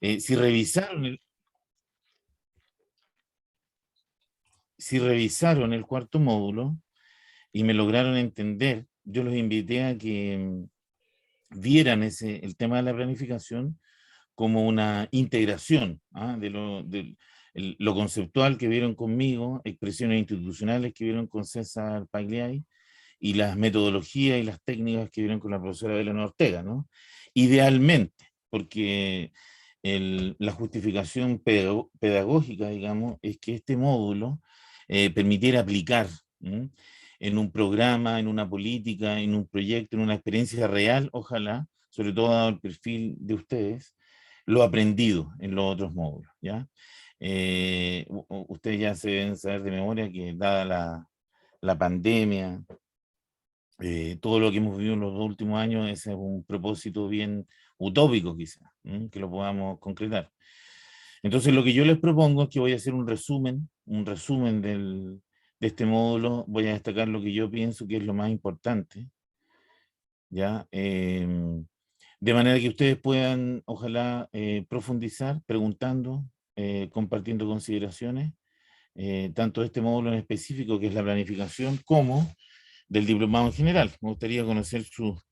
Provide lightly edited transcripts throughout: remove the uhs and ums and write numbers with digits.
Si revisaron el cuarto módulo y me lograron entender, yo los invité a que vieran el tema de la planificación como una integración, ¿ah? Lo conceptual que vieron conmigo, expresiones institucionales que vieron con César Pagliai, y las metodologías y las técnicas que vieron con la profesora Belén Ortega, ¿no? Idealmente, porque la justificación pedagógica, digamos, es que este módulo permitiera aplicar, ¿m?, en un programa, en una política, en un proyecto, en una experiencia real, ojalá, sobre todo dado el perfil de ustedes, lo aprendido en los otros módulos, ¿ya? Ustedes ya se deben saber de memoria que dada la pandemia, todo lo que hemos vivido en los 2 últimos años, ese es un propósito bien utópico quizás, que lo podamos concretar. Entonces lo que yo les propongo es que voy a hacer un resumen de este módulo, voy a destacar lo que yo pienso que es lo más importante, ¿ya? De manera que ustedes puedan, ojalá, profundizar, preguntando, compartiendo consideraciones, tanto de este módulo en específico, que es la planificación, como del diplomado en general. Me gustaría conocer sus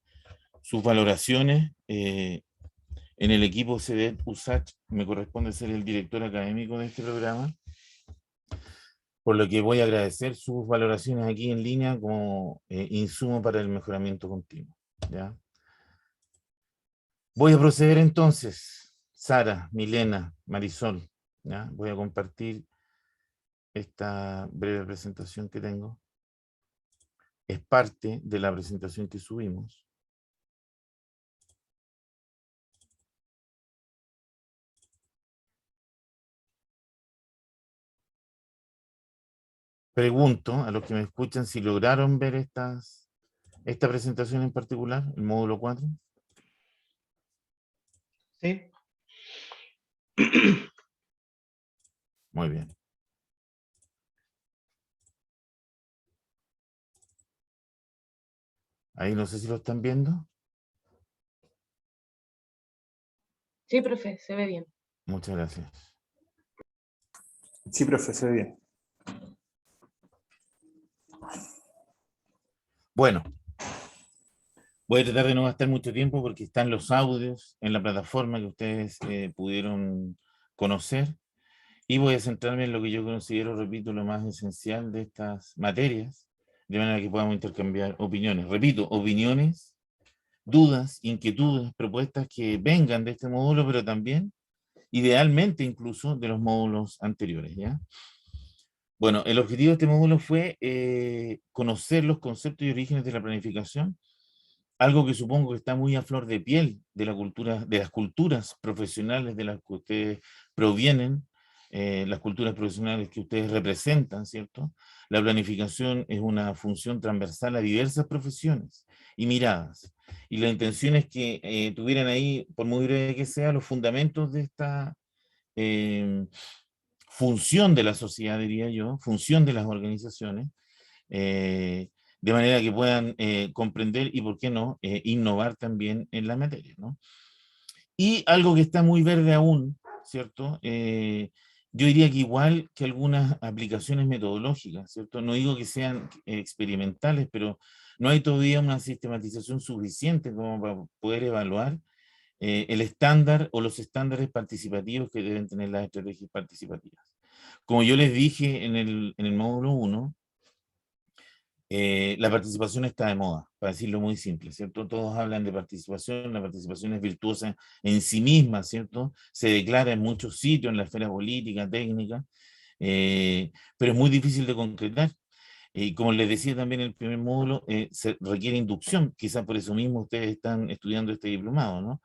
valoraciones. En el equipo CEDET USACH me corresponde ser el director académico de este programa, por lo que voy a agradecer sus valoraciones aquí en línea como insumo para el mejoramiento continuo, ¿ya? Voy a proceder entonces, Sara, Milena, Marisol, ¿ya? Voy a compartir esta breve presentación que tengo. Es parte de la presentación que subimos. Pregunto a los que me escuchan si lograron ver esta presentación en particular, el módulo 4. Sí. Muy bien. Ahí no sé si lo están viendo. Sí, profe, se ve bien. Muchas gracias. Sí, profe, se ve bien. Bueno, voy a tratar de no gastar mucho tiempo porque están los audios en la plataforma que ustedes pudieron conocer, y voy a centrarme en lo que yo considero, repito, lo más esencial de estas materias, de manera que podamos intercambiar opiniones. Repito, opiniones, dudas, inquietudes, propuestas que vengan de este módulo, pero también, idealmente, incluso de los módulos anteriores, ¿ya? Bueno, el objetivo de este módulo fue conocer los conceptos y orígenes de la planificación, algo que supongo que está muy a flor de piel de la cultura, de las culturas profesionales de las que ustedes provienen, las culturas profesionales que ustedes representan, ¿cierto? La planificación es una función transversal a diversas profesiones y miradas. Y la intención es que tuvieran ahí, por muy breve que sea, los fundamentos de esta función de la sociedad, diría yo, función de las organizaciones, de manera que puedan comprender y, por qué no, innovar también en la materia, ¿no? Y algo que está muy verde aún, ¿cierto? Yo diría que igual que algunas aplicaciones metodológicas, ¿cierto? No digo que sean experimentales, pero no hay todavía una sistematización suficiente como para poder evaluar el estándar o los estándares participativos que deben tener las estrategias participativas. Como yo les dije en el módulo 1, la participación está de moda, para decirlo muy simple, ¿cierto? Todos hablan de participación, la participación es virtuosa en sí misma, ¿cierto? Se declara en muchos sitios, en la esfera política, técnica, pero es muy difícil de concretar. Y como les decía también en el primer módulo, se requiere inducción, quizás por eso mismo ustedes están estudiando este diplomado, ¿no?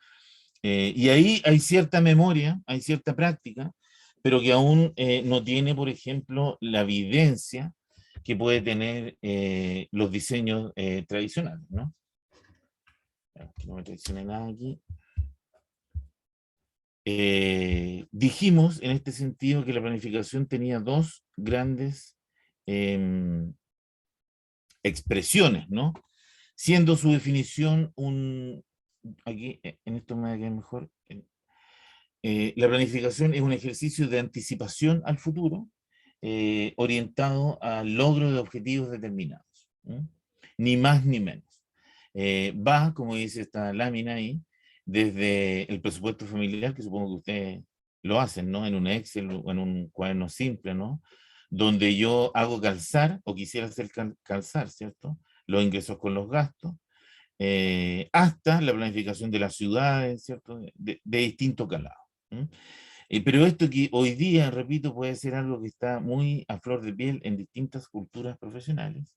Y ahí hay cierta memoria, hay cierta práctica, pero que aún no tiene, por ejemplo, la evidencia que puede tener los diseños tradicionales, ¿no? Que no me traicione nada aquí. Dijimos en este sentido que la planificación tenía dos grandes expresiones, ¿no? Siendo su definición aquí en esto me va a quedar mejor, la planificación es un ejercicio de anticipación al futuro, orientado al logro de objetivos determinados, ¿m? Ni más ni menos. Va, como dice esta lámina ahí, desde el presupuesto familiar, que supongo que ustedes lo hacen, ¿no? En un Excel o en un cuaderno simple, ¿no? Donde yo hago calzar, o quisiera hacer calzar, ¿cierto? Los ingresos con los gastos, hasta la planificación de las ciudades, ¿cierto? De distinto calado. ¿M? Pero esto que hoy día, repito, puede ser algo que está muy a flor de piel en distintas culturas profesionales.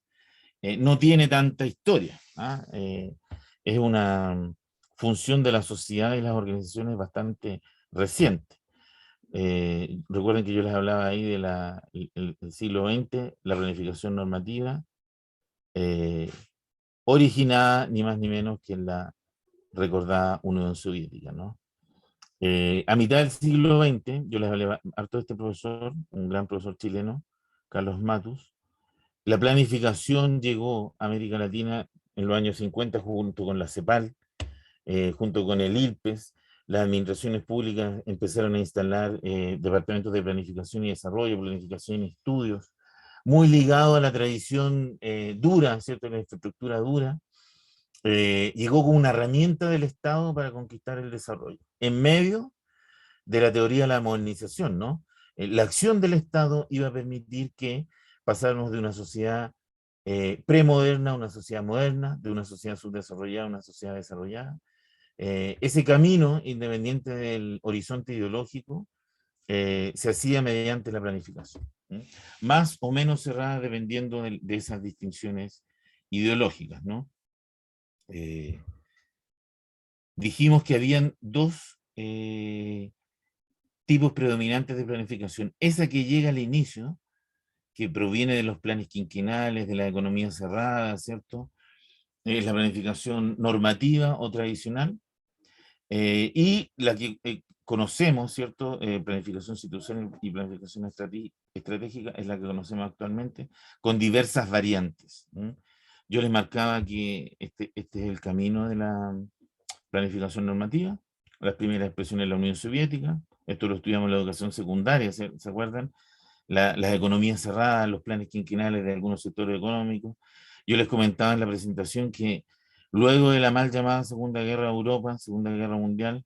No tiene tanta historia. ¿Ah? Es una función de la sociedad y las organizaciones bastante reciente. Recuerden que yo les hablaba ahí de el siglo XX, la planificación normativa, eh, originada ni más ni menos que en la recordada Unión Soviética, ¿no? A mitad del siglo XX, yo les hablé harto de este profesor, un gran profesor chileno, Carlos Matus. La planificación llegó a América Latina en los años 50 junto con la CEPAL, junto con el ILPES. Las administraciones públicas empezaron a instalar departamentos de planificación y desarrollo, planificación y estudios, muy ligado a la tradición dura, ¿cierto? La infraestructura dura. Llegó como una herramienta del Estado para conquistar el desarrollo. En medio de la teoría de la modernización, ¿no? La acción del Estado iba a permitir que pasáramos de una sociedad premoderna a una sociedad moderna, de una sociedad subdesarrollada a una sociedad desarrollada. Ese camino, independiente del horizonte ideológico, se hacía mediante la planificación, ¿no? Más o menos cerrada dependiendo de esas distinciones ideológicas, ¿no? Dijimos que habían dos tipos predominantes de planificación. Esa que llega al inicio, que proviene de los planes quinquenales, de la economía cerrada, ¿cierto? Es la planificación normativa o tradicional, y la que conocemos, ¿cierto? Planificación institucional y planificación estratégica es la que conocemos actualmente, con diversas variantes. ¿M? Yo les marcaba que este es el camino de la planificación normativa, las primeras expresiones de la Unión Soviética, esto lo estudiamos en la educación secundaria, ¿se acuerdan? Las economías cerradas, los planes quinquenales de algunos sectores económicos. Yo les comentaba en la presentación que luego de la mal llamada Segunda Guerra de Europa, Segunda Guerra Mundial,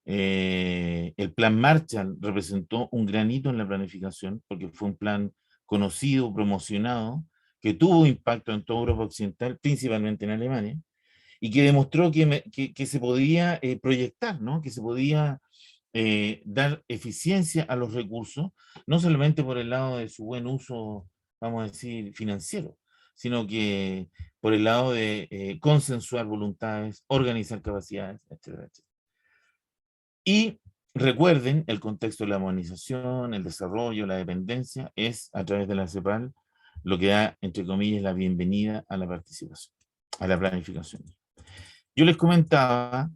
el plan Marshall representó un gran hito en la planificación, porque fue un plan conocido, promocionado, que tuvo impacto en toda Europa Occidental, principalmente en Alemania, y que demostró que se podía proyectar, ¿no? Que se podía dar eficiencia a los recursos, no solamente por el lado de su buen uso, vamos a decir, financiero, sino que por el lado de consensuar voluntades, organizar capacidades, etcétera, etcétera. Y recuerden, el contexto de la modernización, el desarrollo, la dependencia, es a través de la CEPAL lo que da, entre comillas, la bienvenida a la participación, a la planificación. Yo les comentaba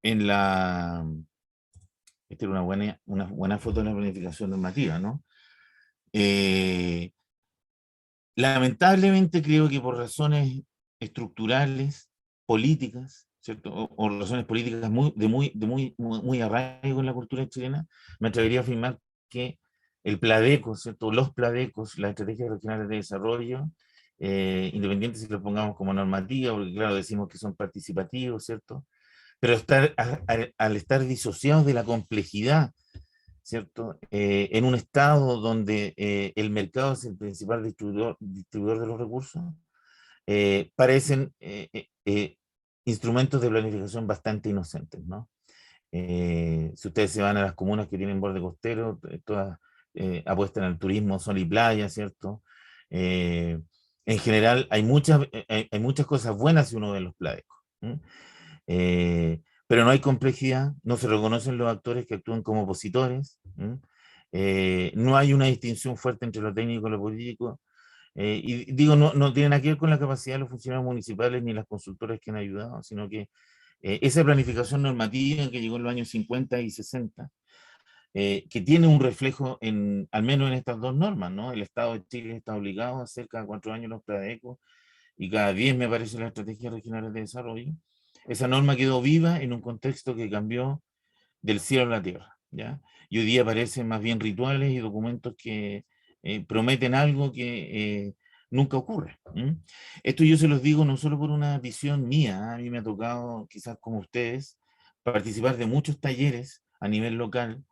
en la... Esta era una buena foto de la planificación normativa, ¿no? Eh, Lamentablemente creo que por razones estructurales, políticas, ¿cierto? O razones políticas muy arraigo en la cultura chilena, me atrevería a afirmar que el PLADECO, ¿cierto? Los PLADECOs, las estrategias regionales de desarrollo, independientes si lo pongamos como normativa, porque claro, decimos que son participativos, ¿cierto? Pero al estar disociados de la complejidad, ¿cierto? En un estado donde el mercado es el principal distribuidor de los recursos, parecen instrumentos de planificación bastante inocentes, ¿no? Si ustedes se van a las comunas que tienen borde costero, todas apuestan al turismo, sol y playa, ¿cierto? Eh, en general, hay muchas cosas buenas si uno ve los pladecos. Pero no hay complejidad, no se reconocen los actores que actúan como opositores, no hay una distinción fuerte entre lo técnico y lo político, y digo, no tiene nada que ver con la capacidad de los funcionarios municipales ni las consultoras que han ayudado, sino que esa planificación normativa que llegó en los años 50 y 60, que tiene un reflejo al menos en estas dos normas, ¿no? El Estado de Chile está obligado a hacer cada 4 años los PRADECO, y cada 10 me parece las estrategias regionales de desarrollo. Esa norma quedó viva en un contexto que cambió del cielo a la tierra, ¿ya? Y hoy día parecen más bien rituales y documentos que prometen algo que nunca ocurre. ¿M? Esto yo se los digo no solo por una visión mía, a mí me ha tocado, quizás como ustedes, participar de muchos talleres a nivel local,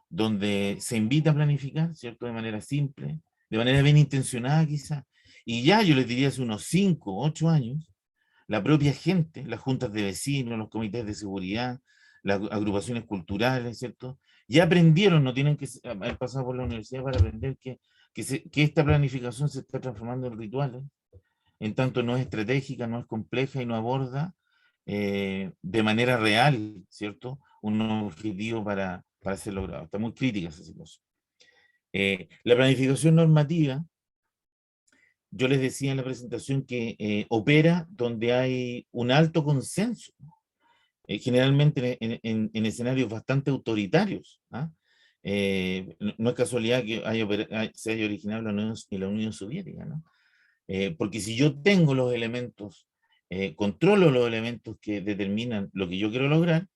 donde se invita a planificar, ¿cierto? De manera simple, de manera bien intencionada quizás. Y ya yo les diría hace unos 5, 8 años, la propia gente, las juntas de vecinos, los comités de seguridad, las agrupaciones culturales, ¿cierto? Ya aprendieron, no tienen que haber pasado por la universidad para aprender que esta planificación se está transformando en rituales, en tanto no es estratégica, no es compleja y no aborda de manera real, ¿cierto? Un objetivo para ser logrado. Está muy crítica esa situación. La planificación normativa, yo les decía en la presentación que opera donde hay un alto consenso, generalmente en escenarios bastante autoritarios. ¿Ah? No es casualidad que se haya originado en la Unión Soviética, ¿no? Porque si yo tengo los elementos, controlo los elementos que determinan lo que yo quiero lograr,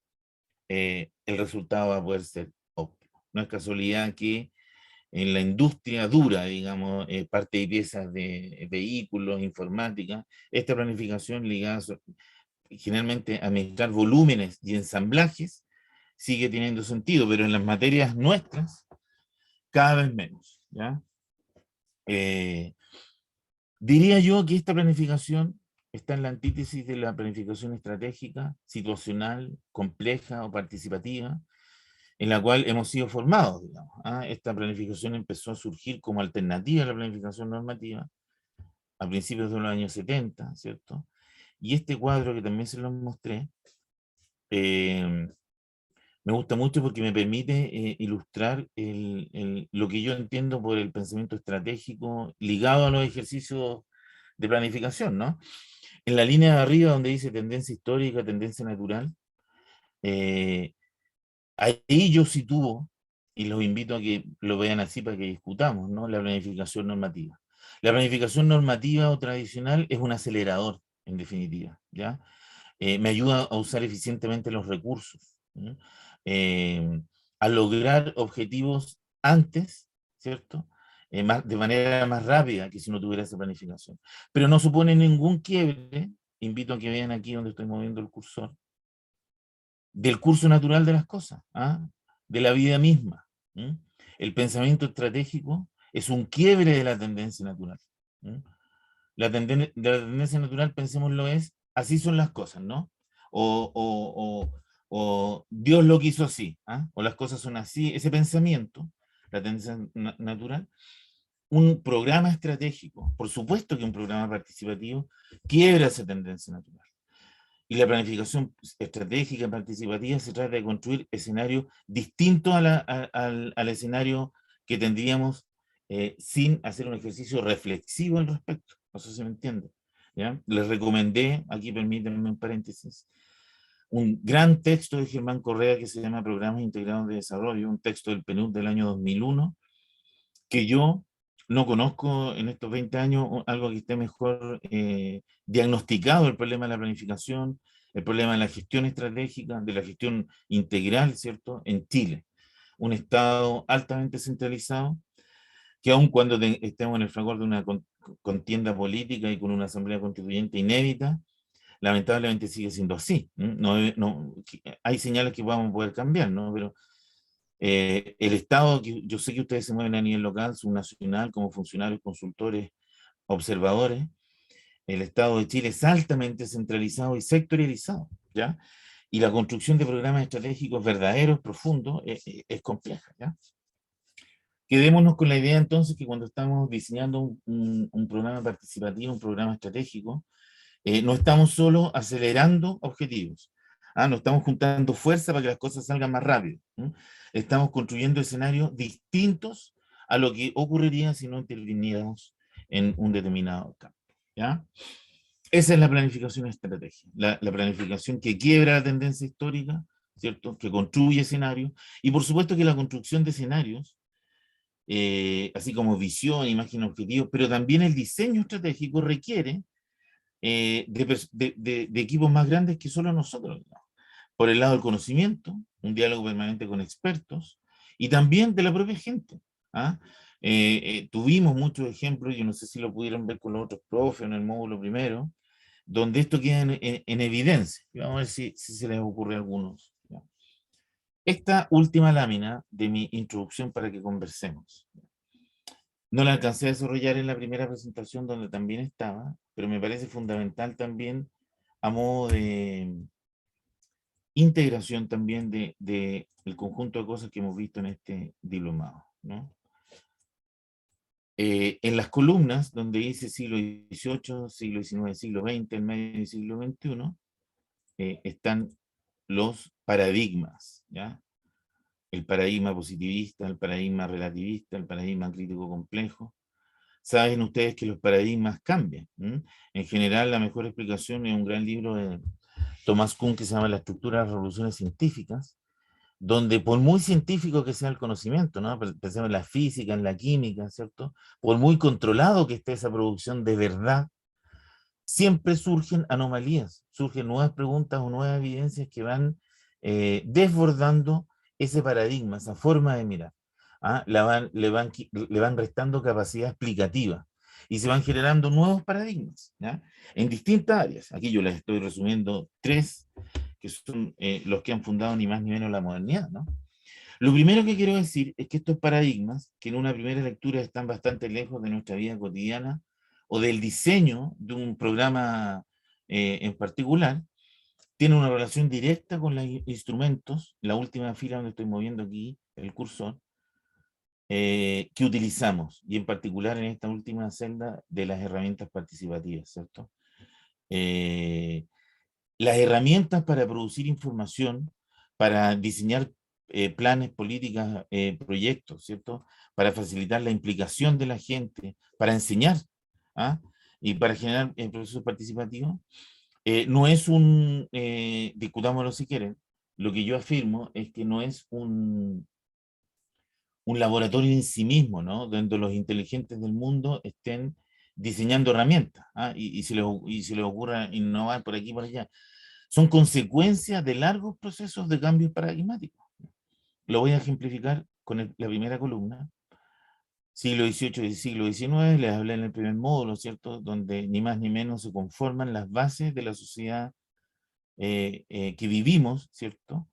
el resultado va a poder ser óptimo. No es casualidad que en la industria dura, digamos, parte de piezas de vehículos, informática, esta planificación ligada generalmente a mezclar volúmenes y ensamblajes sigue teniendo sentido, pero en las materias nuestras cada vez menos. ¿Ya? Diría yo que esta planificación está en la antítesis de la planificación estratégica, situacional, compleja o participativa, en la cual hemos sido formados, digamos. ¿Ah? Esta planificación empezó a surgir como alternativa a la planificación normativa a principios de los años 70, ¿cierto? Y este cuadro que también se lo mostré, eh, me gusta mucho porque me permite ilustrar lo que yo entiendo por el pensamiento estratégico ligado a los ejercicios de planificación, ¿no? En la línea de arriba donde dice tendencia histórica, tendencia natural, eh, ahí yo sitúo, y los invito a que lo vean así para que discutamos, ¿no? La planificación normativa. La planificación normativa o tradicional es un acelerador, en definitiva, ¿ya? Me ayuda a usar eficientemente los recursos, ¿no? Eh, a lograr objetivos antes, ¿cierto? De manera más rápida que si no tuviera esa planificación. Pero no supone ningún quiebre, invito a que vean aquí donde estoy moviendo el cursor, del curso natural de las cosas, ¿ah? De la vida misma. ¿Mm? El pensamiento estratégico es un quiebre de la tendencia natural. ¿Mm? De la tendencia natural, pensémoslo, es así son las cosas, ¿no? O Dios lo quiso así, ¿ah? O las cosas son así. Ese pensamiento, la tendencia natural, un programa estratégico, por supuesto que un programa participativo, quiebra esa tendencia natural. Y la planificación estratégica participativa se trata de construir escenarios distintos al escenario que tendríamos sin hacer un ejercicio reflexivo al respecto. No sé si me entiende. ¿Ya? Les recomendé, aquí permítanme un paréntesis, un gran texto de Germán Correa que se llama Programas Integrados de Desarrollo, un texto del PNUD del año 2001, que yo no conozco en estos 20 años algo que esté mejor diagnosticado el problema de la planificación, el problema de la gestión estratégica, de la gestión integral, ¿cierto? En Chile, un Estado altamente centralizado, que aun cuando estemos en el fragor de una contienda política y con una asamblea constituyente inédita, lamentablemente sigue siendo así. No, hay señales que vamos a poder cambiar, ¿no? Pero el Estado, yo sé que ustedes se mueven a nivel local, subnacional, como funcionarios, consultores, observadores, el Estado de Chile es altamente centralizado y sectorializado, ¿ya? Y la construcción de programas estratégicos verdaderos, profundos, es compleja, ¿ya? Quedémonos con la idea entonces que cuando estamos diseñando un programa participativo, un programa estratégico, no estamos solo acelerando objetivos, no estamos juntando fuerza para que las cosas salgan más rápido. Estamos construyendo escenarios distintos a lo que ocurriría si no interviniéramos en un determinado campo. ¿Ya? Esa es la planificación estratégica, la planificación que quiebra la tendencia histórica, ¿cierto? Que construye escenarios, y por supuesto que la construcción de escenarios, así como visión, imagen, objetivos, pero también el diseño estratégico requiere de equipos más grandes que solo nosotros, ¿no? Por el lado del conocimiento, un diálogo permanente con expertos y también de la propia gente. ¿Ah? Tuvimos muchos ejemplos, yo no sé si lo pudieron ver con los otros profes en el módulo primero, donde esto queda en evidencia. Vamos a ver si se les ocurre a algunos. ¿Ya? Esta última lámina de mi introducción para que conversemos. No la alcancé a desarrollar en la primera presentación donde también estaba, pero me parece fundamental también a modo de integración también de el conjunto de cosas que hemos visto en este diplomado, ¿no? En las columnas donde dice siglo XVIII, siglo XIX, siglo XX, en medio del siglo XXI, están los paradigmas, ¿ya? El paradigma positivista, el paradigma relativista, el paradigma crítico complejo. Saben ustedes que los paradigmas cambian. En general, la mejor explicación es un gran libro de Thomas Kuhn que se llama La estructura de las revoluciones científicas, donde por muy científico que sea el conocimiento, ¿no? Pensemos en la física, en la química, ¿cierto? Por muy controlado que esté esa producción de verdad, siempre surgen anomalías, surgen nuevas preguntas o nuevas evidencias que van desbordando ese paradigma, esa forma de mirar. ¿Ah? Le van restando capacidad explicativa y se van generando nuevos paradigmas, ¿ya? En distintas áreas. Aquí yo les estoy resumiendo tres que son los que han fundado ni más ni menos la modernidad, ¿no? Lo primero que quiero decir es que estos paradigmas, que en una primera lectura están bastante lejos de nuestra vida cotidiana o del diseño de un programa en particular, tienen una relación directa con los instrumentos, la última fila donde estoy moviendo aquí el cursor, que utilizamos, y en particular en esta última celda de las herramientas participativas, ¿cierto? Eh, las herramientas para producir información, para diseñar planes, políticas, proyectos, ¿cierto? Para facilitar la implicación de la gente, para enseñar, ¿ah? Y para generar procesos participativos, no es discutámoslo si quieren, lo que yo afirmo es que no es un laboratorio en sí mismo, ¿no? Donde los inteligentes del mundo estén diseñando herramientas, ¿ah? Y se les ocurra innovar por aquí y por allá. Son consecuencias de largos procesos de cambios paradigmáticos. Lo voy a ejemplificar con la primera columna. Siglo XVIII y siglo XIX, les hablé en el primer módulo, ¿cierto? Donde ni más ni menos se conforman las bases de la sociedad que vivimos, ¿cierto?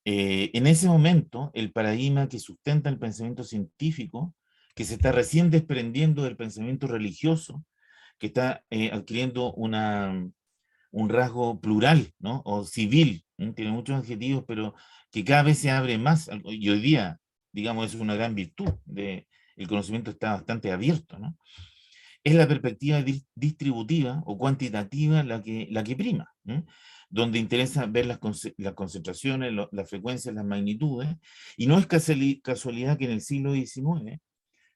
En ese momento, el paradigma que sustenta el pensamiento científico, que se está recién desprendiendo del pensamiento religioso, que está adquiriendo un rasgo plural, ¿no? O civil, ¿no? Tiene muchos adjetivos, pero que cada vez se abre más, y hoy día, digamos, eso es una gran virtud, el conocimiento está bastante abierto, ¿no? Es la perspectiva distributiva o cuantitativa la que prima, ¿no? Donde interesa ver las concentraciones, las frecuencias, las magnitudes, y no es casualidad que en el siglo XIX,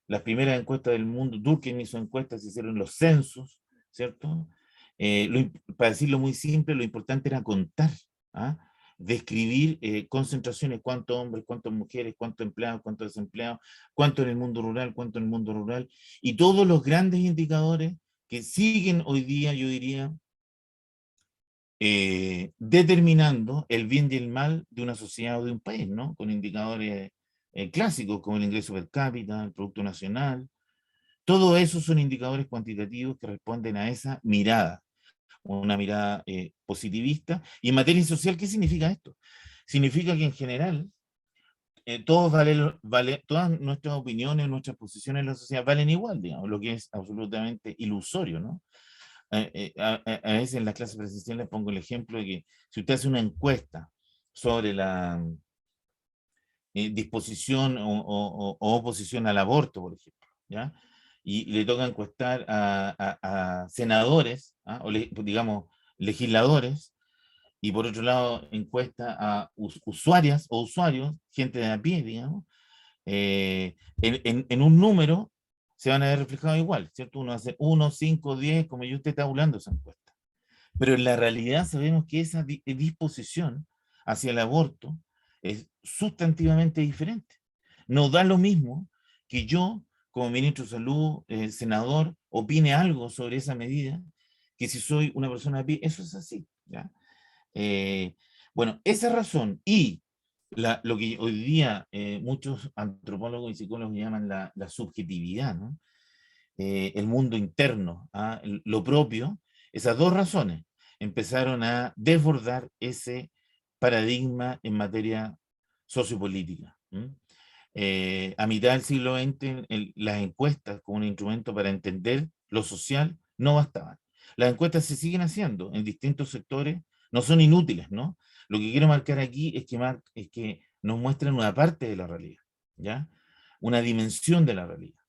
las primeras encuestas del mundo, Durkheim hizo encuestas, se hicieron los censos, ¿cierto? Para decirlo muy simple, lo importante era contar, ¿ah? Describir concentraciones, cuántos hombres, cuántas mujeres, cuántos empleados, cuántos desempleados, cuánto en el mundo rural, cuánto en el mundo rural, y todos los grandes indicadores que siguen hoy día, yo diría, determinando el bien y el mal de una sociedad o de un país, ¿no? Con indicadores clásicos como el ingreso per cápita, el Producto Nacional, todo eso son indicadores cuantitativos que responden a esa mirada, una mirada positivista. Y en materia social, ¿qué significa esto? Significa que en general todas nuestras opiniones, nuestras posiciones en la sociedad valen igual, digamos, lo que es absolutamente ilusorio, ¿no? A veces en las clases presenciales pongo el ejemplo de que si usted hace una encuesta sobre la disposición o oposición al aborto, por ejemplo, ¿ya? Y le toca encuestar a senadores, ¿ah? Digamos, legisladores, y por otro lado encuesta a usuarias o usuarios, gente de a pie, digamos, en un número se van a ver reflejados igual, ¿cierto? Uno hace 1, 5, 10, como yo usted está hablando esa encuesta. Pero en la realidad sabemos que esa disposición hacia el aborto es sustantivamente diferente. No da lo mismo que yo, como ministro de Salud, senador, opine algo sobre esa medida, que si soy una persona a pie, eso es así, ¿ya? Eh, bueno, esa razón y lo que hoy día muchos antropólogos y psicólogos llaman la subjetividad, ¿no? El mundo interno, ¿ah? Lo propio, esas dos razones empezaron a desbordar ese paradigma en materia sociopolítica. A mitad del siglo XX, las encuestas como un instrumento para entender lo social no bastaban. Las encuestas se siguen haciendo en distintos sectores, no son inútiles, ¿no? Lo que quiero marcar aquí es que nos muestran una parte de la realidad, ¿ya? Una dimensión de la realidad.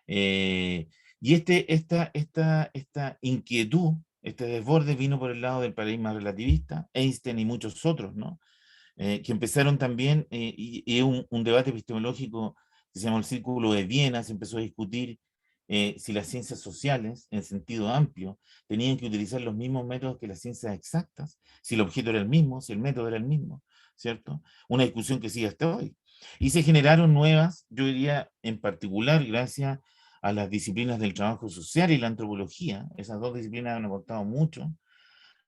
Eh, y esta inquietud, este desborde vino por el lado del paradigma relativista, Einstein y muchos otros, ¿no? Que empezaron también, y un debate epistemológico que se llamó el Círculo de Viena, se empezó a discutir si las ciencias sociales, en sentido amplio, tenían que utilizar los mismos métodos que las ciencias exactas, si el objeto era el mismo, si el método era el mismo, ¿cierto? Una discusión que sigue hasta hoy. Y se generaron nuevas, yo diría en particular, gracias a las disciplinas del trabajo social y la antropología, esas dos disciplinas han aportado mucho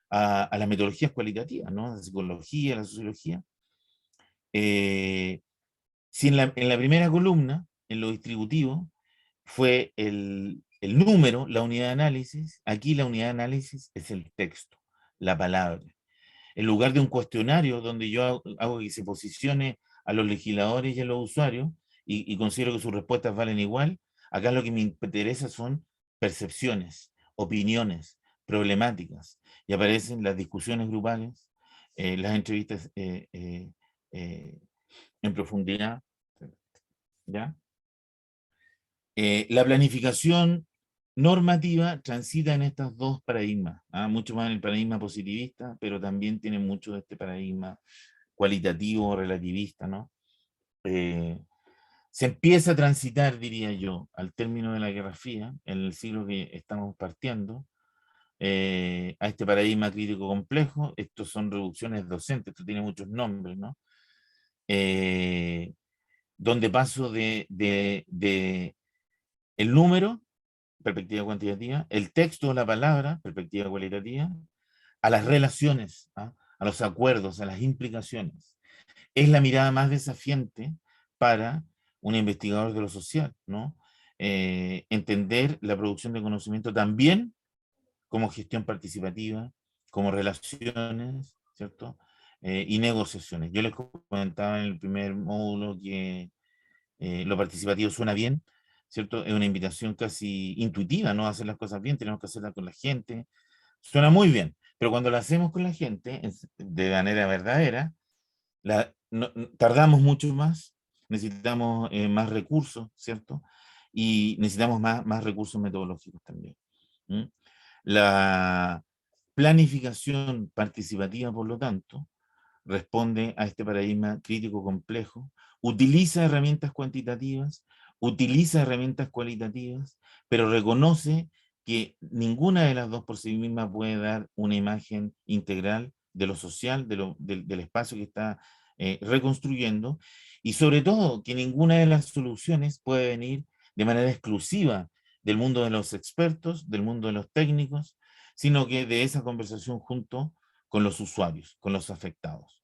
a las metodologías cualitativas, ¿no? La psicología, la sociología. Si en la primera columna, en lo distributivo, fue el número, la unidad de análisis, aquí la unidad de análisis es el texto, la palabra. En lugar de un cuestionario donde yo hago que se posicione a los legisladores y a los usuarios y considero que sus respuestas valen igual, acá lo que me interesa son percepciones, opiniones, problemáticas, y aparecen las discusiones grupales, las entrevistas eh, en profundidad, ¿ya? La planificación normativa transita en estos dos paradigmas, ¿ah? Mucho más en el paradigma positivista, pero también tiene mucho de este paradigma cualitativo, relativista, ¿no? Eh, Se empieza a transitar, diría yo, al término de la Guerra Fría, en el siglo que estamos partiendo, a este paradigma crítico complejo. Estos son reducciones docentes, esto tiene muchos nombres, ¿no? Eh, Donde paso de el número, perspectiva cuantitativa, el texto o la palabra, perspectiva cualitativa, a las relaciones, ¿ah? A los acuerdos, a las implicaciones. Es la mirada más desafiante para un investigador de lo social, ¿no? Entender la producción de conocimiento también como gestión participativa, como relaciones, ¿cierto? Y negociaciones. Yo les comentaba en el primer módulo que lo participativo suena bien, ¿cierto? Es una invitación casi intuitiva, ¿no? A hacer las cosas bien, tenemos que hacerlas con la gente. Suena muy bien, pero cuando lo hacemos con la gente, de manera verdadera, tardamos mucho más, necesitamos más recursos, ¿cierto? Y necesitamos más recursos metodológicos también. ¿Mm? La planificación participativa, por lo tanto, responde a este paradigma crítico complejo, utiliza herramientas cuantitativas, utiliza herramientas cualitativas, pero reconoce que ninguna de las dos por sí misma puede dar una imagen integral de lo social, del espacio que está reconstruyendo, y sobre todo que ninguna de las soluciones puede venir de manera exclusiva del mundo de los expertos, del mundo de los técnicos, sino que de esa conversación junto con los usuarios, con los afectados.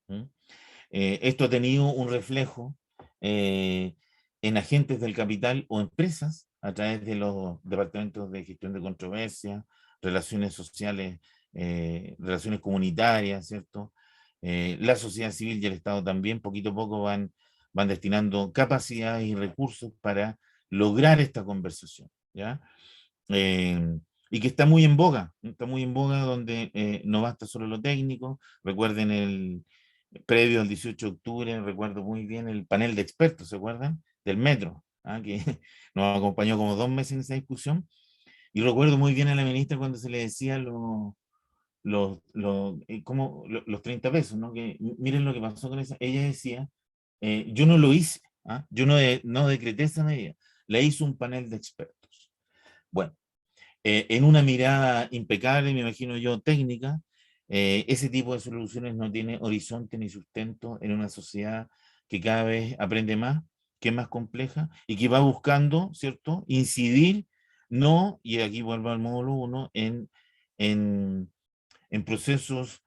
Esto ha tenido un reflejo en agentes del capital o empresas a través de los departamentos de gestión de controversia, relaciones sociales, relaciones comunitarias, ¿cierto? La sociedad civil y el Estado también poquito a poco van destinando capacidades y recursos para lograr esta conversación, ¿ya? Y que está muy en boga donde no basta solo lo técnico. Recuerden el previo al 18 de octubre, recuerdo muy bien el panel de expertos, ¿se acuerdan? Del metro, ¿ah? Que nos acompañó como 2 meses en esa discusión. Y recuerdo muy bien a la ministra cuando se le decía los 30 pesos, ¿no? Que miren lo que pasó con esa. Ella decía, yo no lo hice, ¿ah? Yo no decreté esa medida, la hizo un panel de expertos. Bueno, en una mirada impecable, me imagino yo, técnica, ese tipo de soluciones no tiene horizonte ni sustento en una sociedad que cada vez aprende más, que es más compleja y que va buscando, ¿cierto?, incidir, no, y aquí vuelvo al módulo 1, en procesos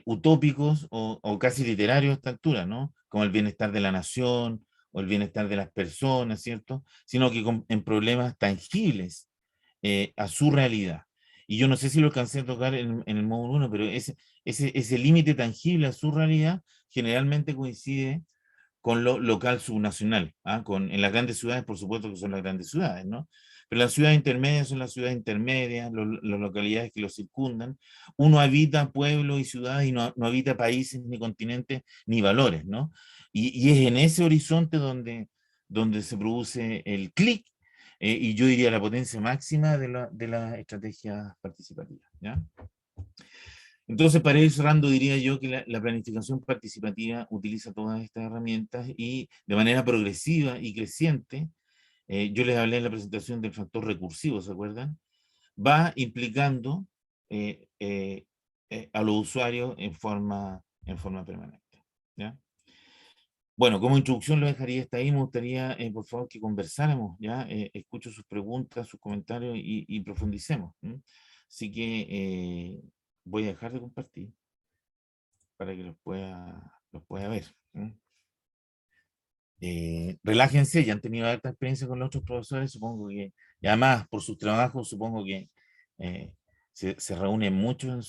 utópicos o casi literarios a esta altura, ¿no? Como el bienestar de la nación o el bienestar de las personas, ¿cierto? Sino que en problemas tangibles a su realidad. Y yo no sé si lo alcancé a tocar en el módulo 1, pero ese límite tangible a su realidad generalmente coincide con lo local subnacional, ¿ah? En las grandes ciudades, por supuesto que son las grandes ciudades, ¿no? Pero las ciudades intermedias son las ciudades intermedias, las localidades que los circundan. Uno habita pueblos y ciudades y no habita países, ni continentes, ni valores, ¿no? Y es en ese horizonte donde se produce el clic, y yo diría la potencia máxima de las estrategias participativas, ¿ya? Entonces, para ir cerrando, diría yo que la planificación participativa utiliza todas estas herramientas y de manera progresiva y creciente, yo les hablé en la presentación del factor recursivo, ¿se acuerdan? Va implicando a los usuarios en forma permanente, ¿ya? Bueno, como introducción lo dejaría hasta ahí. Me gustaría, por favor, que conversáramos, ¿ya? Escucho sus preguntas, sus comentarios y profundicemos. ¿M? Así que voy a dejar de compartir para que los pueda ver. ¿M? Relájense, ya han tenido harta experiencia con los otros profesores, supongo que, y además por sus trabajos, supongo que eh, se reúnen mucho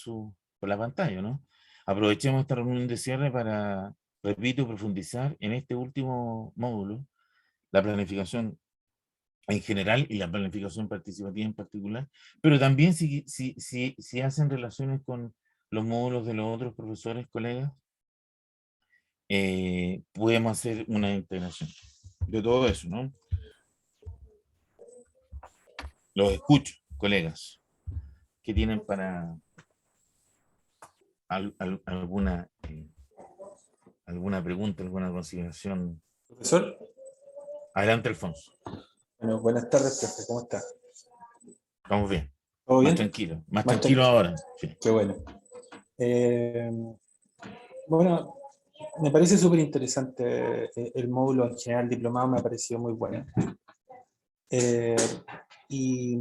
por la pantalla, ¿no? Aprovechemos esta reunión de cierre para, repito, profundizar en este último módulo, la planificación en general y la planificación participativa en particular, pero también si hacen relaciones con los módulos de los otros profesores, colegas, podemos hacer una integración de todo eso, ¿no? Los escucho, colegas, que tienen para alguna pregunta, alguna consideración. Profesor, Adelante, Alfonso. bueno, buenas tardes, profe, ¿cómo está? Vamos bien. ¿Todo Más bien? tranquilo. Más Más tranquilo tranquilo. ahora. Sí. Qué bueno. Bueno, me parece súper interesante el módulo en general diplomado, me ha parecido muy bueno. Eh, y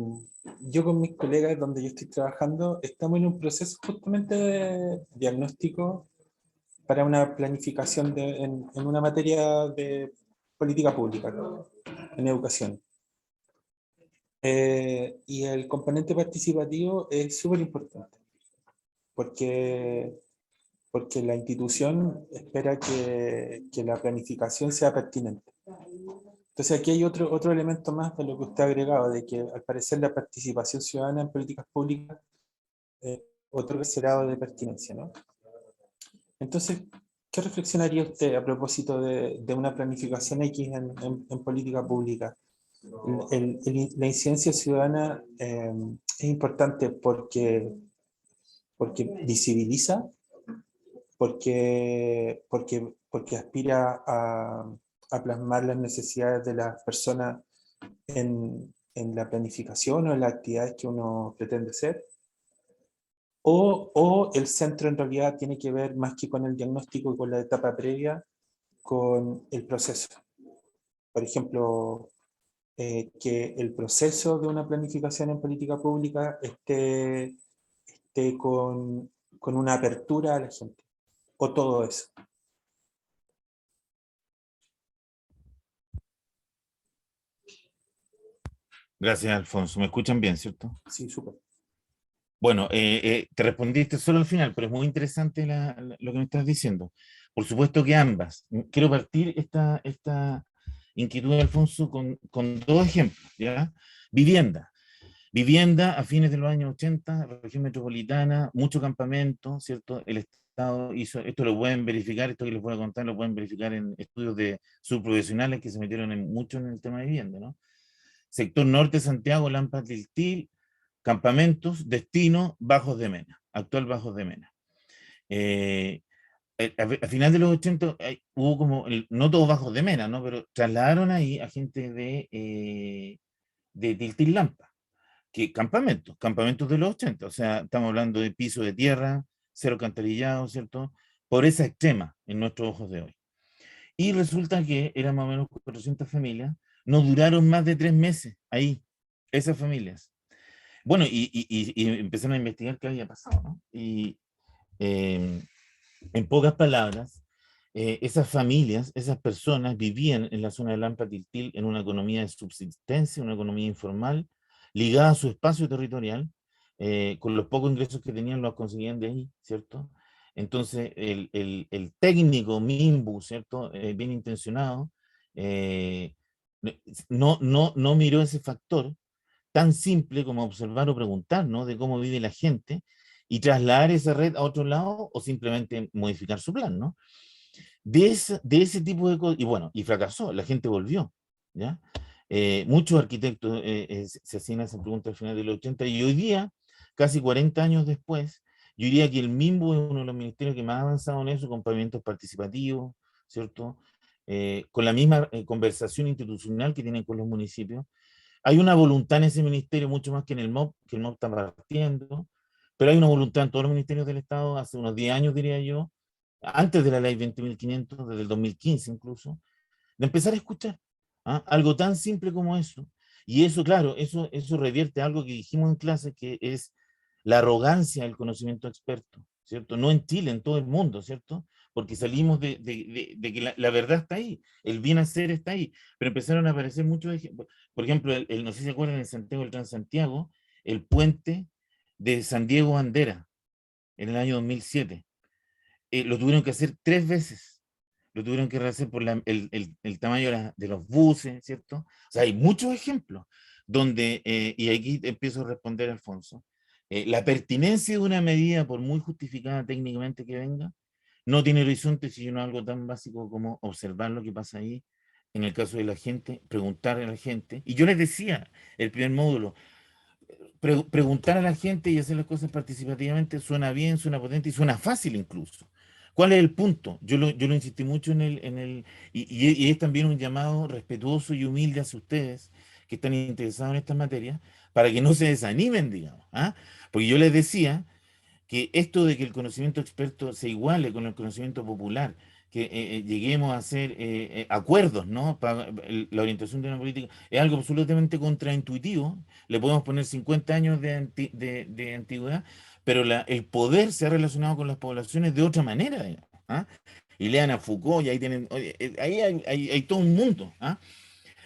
yo con mis colegas donde yo estoy trabajando, estamos en un proceso justamente de diagnóstico para una planificación en una materia de política pública, ¿no? En educación. Y el componente participativo es súper importante, porque, porque la institución espera que la planificación sea pertinente. Entonces aquí hay otro elemento más de lo que usted ha agregado, de que al parecer la participación ciudadana en políticas públicas otorga ese grado de pertinencia, ¿no? Entonces, ¿qué reflexionaría usted a propósito de una planificación X en política pública? La incidencia ciudadana es importante porque visibiliza, porque aspira a plasmar las necesidades de las personas en la planificación o en las actividades que uno pretende hacer. O el centro en realidad tiene que ver más que con el diagnóstico y con la etapa previa, con el proceso. Por ejemplo, que el proceso de una planificación en política pública esté con una apertura a la gente, o todo eso. Gracias, Alfonso. ¿Me escuchan bien, cierto? Sí, súper. Bueno, te respondiste solo al final, pero es muy interesante lo que me estás diciendo. Por supuesto que ambas. Quiero partir esta inquietud de Alfonso con dos ejemplos, ¿ya? Vivienda. Vivienda a fines de los años 80, región metropolitana, mucho campamento, ¿cierto? El Estado hizo, esto lo pueden verificar, esto que les voy a contar lo pueden verificar en estudios de subprofesionales que se metieron mucho en el tema de vivienda, ¿no? Sector norte, Santiago, Lampas del Til, campamentos, destino, Bajos de Mena, actual Bajos de Mena. A final de los 80 hubo como, no todos Bajos de Mena, ¿no? Pero trasladaron ahí a gente de Tiltil Lampa, que campamentos de los 80, o sea, estamos hablando de piso de tierra, cero cantarillado, ¿cierto? Pobreza extrema en nuestros ojos de hoy. Y resulta que eran más o menos 400 familias, no duraron más de 3 meses ahí, esas familias. Bueno, y empezaron a investigar qué había pasado, ¿no? Y Eh, en pocas palabras, esas familias, esas personas vivían en la zona de Lampa Tiltil en una economía de subsistencia, una economía informal, ligada a su espacio territorial, con los pocos ingresos que tenían los conseguían de ahí, ¿cierto? Entonces, el técnico Mimbu, ¿cierto? Bien intencionado, eh, no miró ese factor tan simple como observar o preguntar, ¿no? De cómo vive la gente y trasladar esa red a otro lado o simplemente modificar su plan, ¿no? De ese tipo de cosas, y bueno, y fracasó, la gente volvió, ¿ya? Muchos arquitectos se hacían esa pregunta al final de los 80 y hoy día, casi 40 años después, yo diría que el MIMBU es uno de los ministerios que más ha avanzado en eso, con pavimentos participativos, ¿cierto? Con la misma conversación institucional que tienen con los municipios. Hay una voluntad en ese ministerio, mucho más que en el MOP, que el MOP está partiendo, pero hay una voluntad en todos los ministerios del Estado, hace unos 10 años, diría yo, antes de la ley 20.500, desde el 2015 incluso, de empezar a escuchar, ¿ah? Algo tan simple como eso. Y eso, claro, eso revierte a algo que dijimos en clase, que es la arrogancia del conocimiento experto, ¿cierto? No en Chile, en todo el mundo, ¿cierto? Porque salimos de que la verdad está ahí, el bien hacer está ahí, pero empezaron a aparecer muchos ejemplos. Por ejemplo, no sé si se acuerdan, en Santiago, el Transantiago, el puente de San Diego Bandera, en el año 2007 lo tuvieron que hacer 3 veces. Lo tuvieron que rehacer por el tamaño de los buses, ¿cierto? O sea, hay muchos ejemplos donde, y aquí empiezo a responder, Alfonso, la pertinencia de una medida, por muy justificada técnicamente que venga, no tiene horizonte si no algo tan básico como observar lo que pasa ahí, en el caso de la gente, preguntar a la gente. Y yo les decía, el primer módulo, preguntar a la gente y hacer las cosas participativamente suena bien, suena potente y suena fácil incluso. ¿Cuál es el punto? Yo lo insistí mucho y es también un llamado respetuoso y humilde hacia ustedes que están interesados en estas materias, para que no se desanimen, digamos. ¿Ah? Porque yo les decía que esto de que el conocimiento experto se iguale con el conocimiento popular, que lleguemos a hacer acuerdos, ¿no? Para la orientación de una política, es algo absolutamente contraintuitivo. Le podemos poner 50 años de antigüedad, pero el poder se ha relacionado con las poblaciones de otra manera, digamos, ¿ah? Y lean a Foucault y ahí tienen, oye, ahí hay todo un mundo, ¿ah?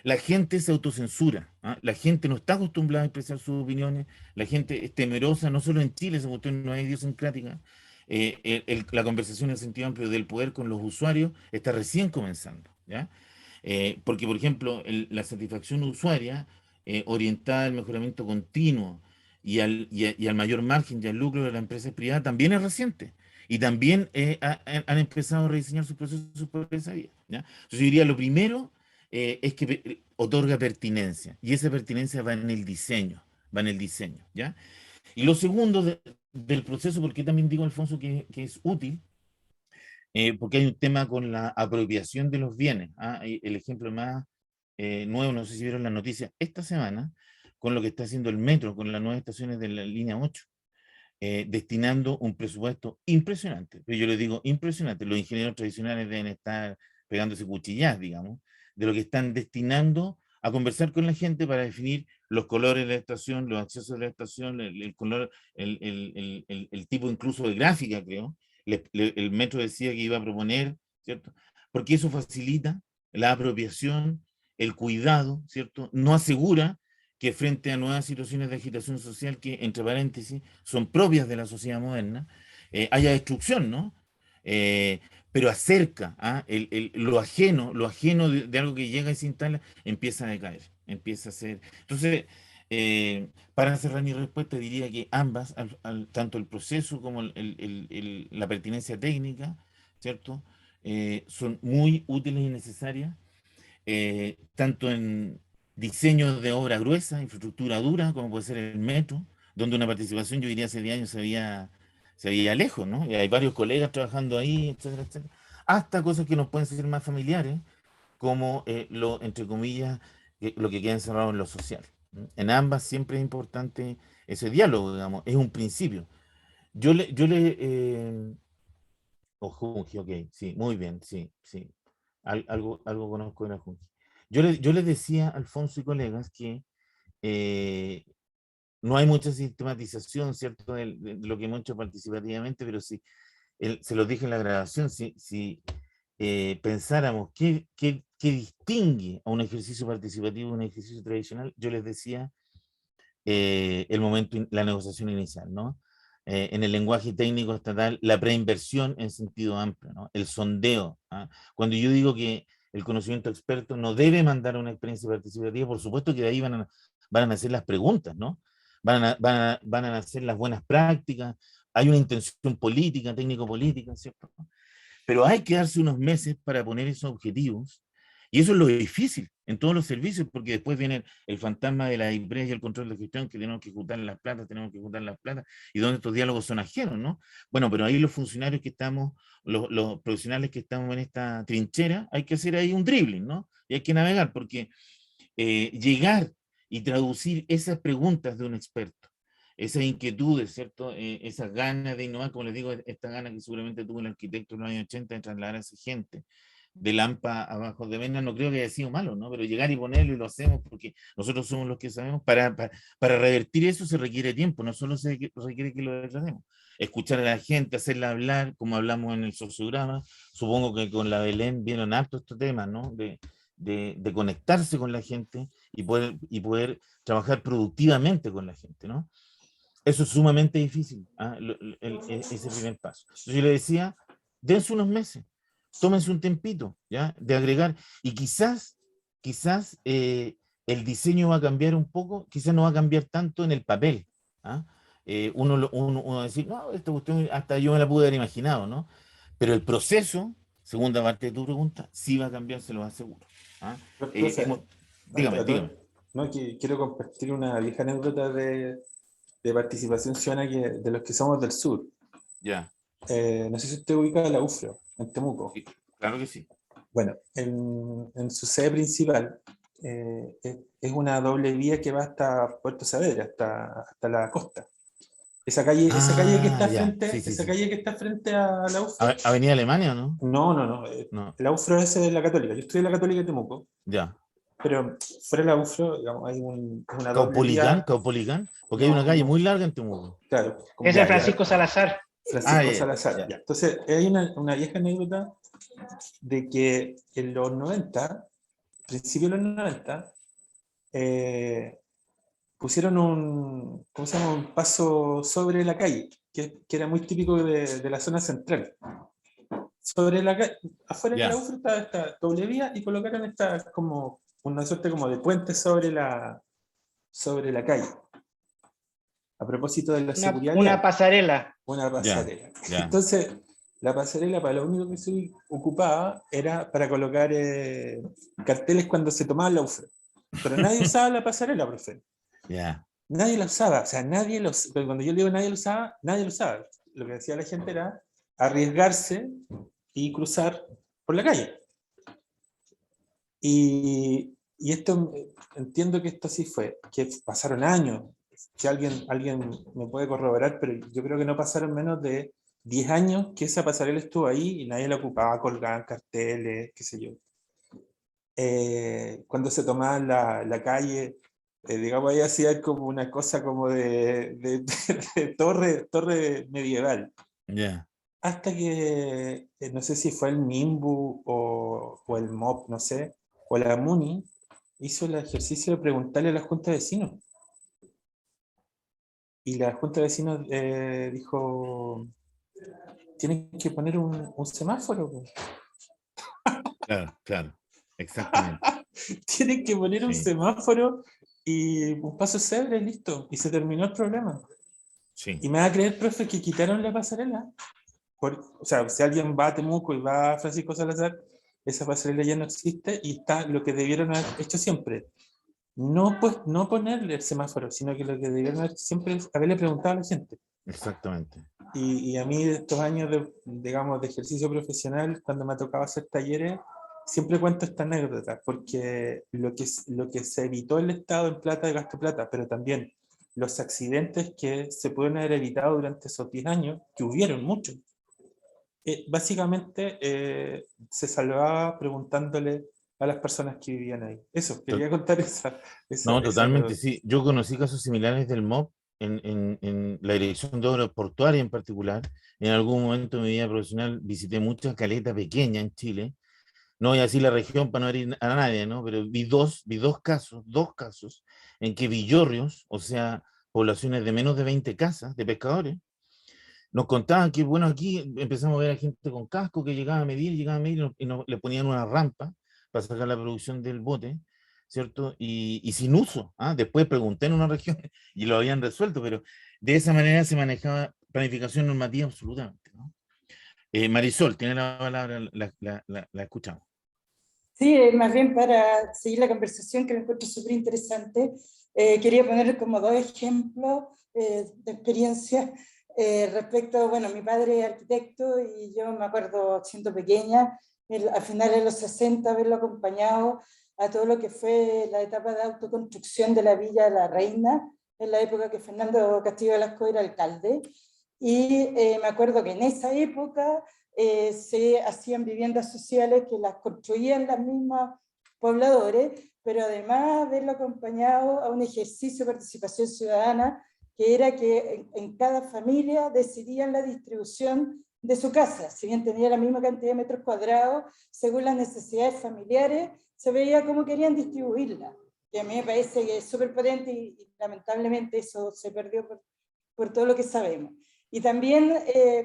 La gente se autocensura, ¿ah? La gente no está acostumbrada a expresar sus opiniones, la gente es temerosa, no solo en Chile, esa cuestión no es idiosincrática. La conversación en el sentido amplio del poder con los usuarios está recién comenzando, ¿ya? Porque, por ejemplo, la satisfacción usuaria orientada al mejoramiento continuo y al mayor margen y al lucro de las empresas privadas también es reciente. Y también han empezado a rediseñar sus procesos por esa vía, ¿ya? Entonces, yo diría, lo primero es que otorga pertinencia, y esa pertinencia va en el diseño, ¿ya? Y lo segundo del proceso, porque también digo, Alfonso, que es útil, porque hay un tema con la apropiación de los bienes, ¿ah? El ejemplo más nuevo, no sé si vieron la noticia esta semana, con lo que está haciendo el metro, con las nuevas estaciones de la línea 8, destinando un presupuesto impresionante. Pero yo les digo impresionante, los ingenieros tradicionales deben estar pegándose cuchilladas, digamos, de lo que están destinando a conversar con la gente para definir los colores de la estación, los accesos de la estación, el color, el tipo incluso de gráfica, creo. El metro decía que iba a proponer, ¿cierto? Porque eso facilita la apropiación, el cuidado, ¿cierto? No asegura que frente a nuevas situaciones de agitación social que, entre paréntesis, son propias de la sociedad moderna, haya destrucción, ¿no? Pero acerca, ¿ah? Lo ajeno de algo que llega y se instala, empieza a decaer, empieza a ser. Entonces, para cerrar mi respuesta, diría que ambas, tanto el proceso como la pertinencia técnica, ¿cierto? Son muy útiles y necesarias, tanto en diseño de obra gruesa, infraestructura dura, como puede ser el metro, donde una participación, yo diría, hace 10 años se veía lejos, ¿no? Y hay varios colegas trabajando ahí, etcétera, etcétera. Hasta cosas que nos pueden ser más familiares, como entre comillas, lo que queda encerrado en lo social. ¿Mm? En ambas siempre es importante ese diálogo, digamos, es un principio. Junji, ok, sí, muy bien, sí, sí. Algo conozco de la Junji. Yo les decía, Alfonso y colegas, que eh, no hay mucha sistematización, ¿cierto?, de lo que hemos hecho participativamente, pero sí, se los dije en la grabación, si pensáramos qué distingue a un ejercicio participativo de un ejercicio tradicional, yo les decía el momento, la negociación inicial, ¿no? En el lenguaje técnico estatal, la preinversión en sentido amplio, ¿no? El sondeo. ¿Ah? Cuando yo digo que el conocimiento experto no debe mandar a una experiencia participativa, por supuesto que de ahí van a nacer las preguntas, ¿no? Van a nacer las buenas prácticas, hay una intención política, técnico-política, ¿cierto? Pero hay que darse unos meses para poner esos objetivos. Y eso es lo difícil en todos los servicios, porque después viene el fantasma de la empresa y el control de gestión, que tenemos que juntar las plata, y donde estos diálogos son ajenos, ¿no? Bueno, pero ahí los funcionarios que estamos, los profesionales que estamos en esta trinchera, hay que hacer ahí un dribbling, ¿no? Y hay que navegar, porque llegar y traducir esas preguntas de un experto, esas inquietudes, ¿cierto? Esas ganas de innovar, como les digo, esta gana que seguramente tuvo el arquitecto en los años 80 de trasladar a esa gente de Lampa abajo de Vena, no creo que haya sido malo, ¿no? Pero llegar y ponerlo y lo hacemos porque nosotros somos los que sabemos, para revertir eso se requiere tiempo, no solo se requiere que lo declaremos. Escuchar a la gente, hacerla hablar, como hablamos en el sociograma, supongo que con la Belén vieron harto estos temas, ¿no? De conectarse con la gente y poder trabajar productivamente con la gente, ¿no? Eso es sumamente difícil, ¿ah? Ese primer paso. Entonces yo le decía, dense unos meses, tómense un tempito, ¿ya? De agregar, y quizás el diseño va a cambiar un poco, quizás no va a cambiar tanto en el papel, ¿ah? Uno va a decir, no, esta cuestión hasta yo me la pude haber imaginado, ¿no? Pero el proceso, segunda parte de tu pregunta, sí va a cambiar, se lo aseguro. ¿Ah? Profe, Dígame. no, que quiero compartir una vieja anécdota de participación ciudadana de los que somos del sur. Ya. No sé si usted ubica la UFRO, en Temuco. Sí, claro que sí. Bueno, en su sede principal es una doble vía que va hasta Puerto Saavedra, hasta la costa. Esa calle que está Ya, frente, sí, sí, esa sí. calle que está frente a la UFRO. ¿Avenida Alemania o no? No. No, La UFRO es de la Católica. Yo estudié en la Católica de Temuco, ya. pero fuera de la UFRO, digamos, hay una doble Caupolicán, vía. Caupolicán, porque hay una No, calle no, muy larga en Temuco. claro, como Ese es Ya, ya. Francisco Salazar. Francisco Ya, Salazar. ya. Ya. Entonces, hay una vieja anécdota de que en los 90, principios de los 90, pusieron ¿cómo se llama? Un paso sobre la calle, que era muy típico de la zona central. Sobre la calle, afuera de la Ya, UFRO estaba esta doble vía y colocaron esta como una suerte como de puente sobre la calle. A propósito de la seguridad Una vial, pasarela. una ya, pasarela. ya. Entonces, la pasarela para lo único que se ocupaba era para colocar carteles cuando se tomaba la UFRO. Pero nadie usaba la pasarela, profe. Ya. Nadie la usaba, o sea, pero cuando yo digo nadie lo usaba, nadie lo usaba. Lo que decía la gente era arriesgarse y cruzar por la calle. Y esto, entiendo que esto sí fue, que pasaron años. Si alguien me puede corroborar, pero yo creo que no pasaron menos de 10 años que esa pasarela estuvo ahí y nadie la ocupaba, colgaban carteles, qué sé yo. Cuando se tomaba la calle, digamos, ahí hacía como una cosa como de torre medieval. Ya. Hasta que, no sé si fue el MIMBU o el MOP, no sé, o la MUNI, hizo el ejercicio de preguntarle a la Junta de Vecinos. Y la Junta de Vecinos dijo, tienen que poner un semáforo. Claro. Exactamente. Tienen que poner un Sí, semáforo y un paso célebre, listo. Y se terminó el problema. sí. Y me va a creer, profe, que quitaron la pasarela. O sea, si alguien va a Temuco y va a Francisco Salazar, esa pasarela ya no existe y está lo que debieron haber hecho siempre. No, pues, no ponerle el semáforo, sino que lo que debieron haber siempre es haberle preguntado a la gente. Exactamente. Y a mí, de estos años digamos, de ejercicio profesional, cuando me ha tocado hacer talleres, siempre cuento esta anécdota, porque lo que se evitó el Estado en plata, de gasto plata, pero también los accidentes que se pueden haber evitado durante esos 10 años, que hubieron muchos, básicamente se salvaba preguntándole a las personas que vivían ahí. Eso, quería contar No, esa totalmente, anécdota. sí. Yo conocí casos similares del MOP en la Dirección de Obras Portuarias en particular. En algún momento de mi vida profesional visité muchas caletas pequeñas en Chile. No voy a decir la región para no herir a nadie, ¿no? Pero vi dos casos en que villorrios, o sea, poblaciones de menos de 20 casas de pescadores, nos contaban que, bueno, aquí empezamos a ver a gente con casco que llegaba a medir le ponían una rampa para sacar la producción del bote, ¿cierto? Y sin uso. ¿Ah? Después pregunté en una región y lo habían resuelto, pero de esa manera se manejaba planificación normativa absolutamente, ¿no? Marisol, tiene la palabra, la escuchamos. Sí, más bien para seguir la conversación que me encuentro súper interesante, quería poner como dos ejemplos de experiencia respecto, bueno, mi padre es arquitecto y yo me acuerdo siendo pequeña, a finales de los 60, haberlo acompañado a todo lo que fue la etapa de autoconstrucción de la Villa de la Reina, en la época que Fernando Castillo Velasco era alcalde, y me acuerdo que en esa época se hacían viviendas sociales que las construían las mismas pobladores, pero además haberlo acompañado a un ejercicio de participación ciudadana, que era que en cada familia decidían la distribución de su casa. Si bien tenía la misma cantidad de metros cuadrados, según las necesidades familiares, se veía cómo querían distribuirla. Y a mí me parece que es súper potente y lamentablemente eso se perdió por todo lo que sabemos. Y también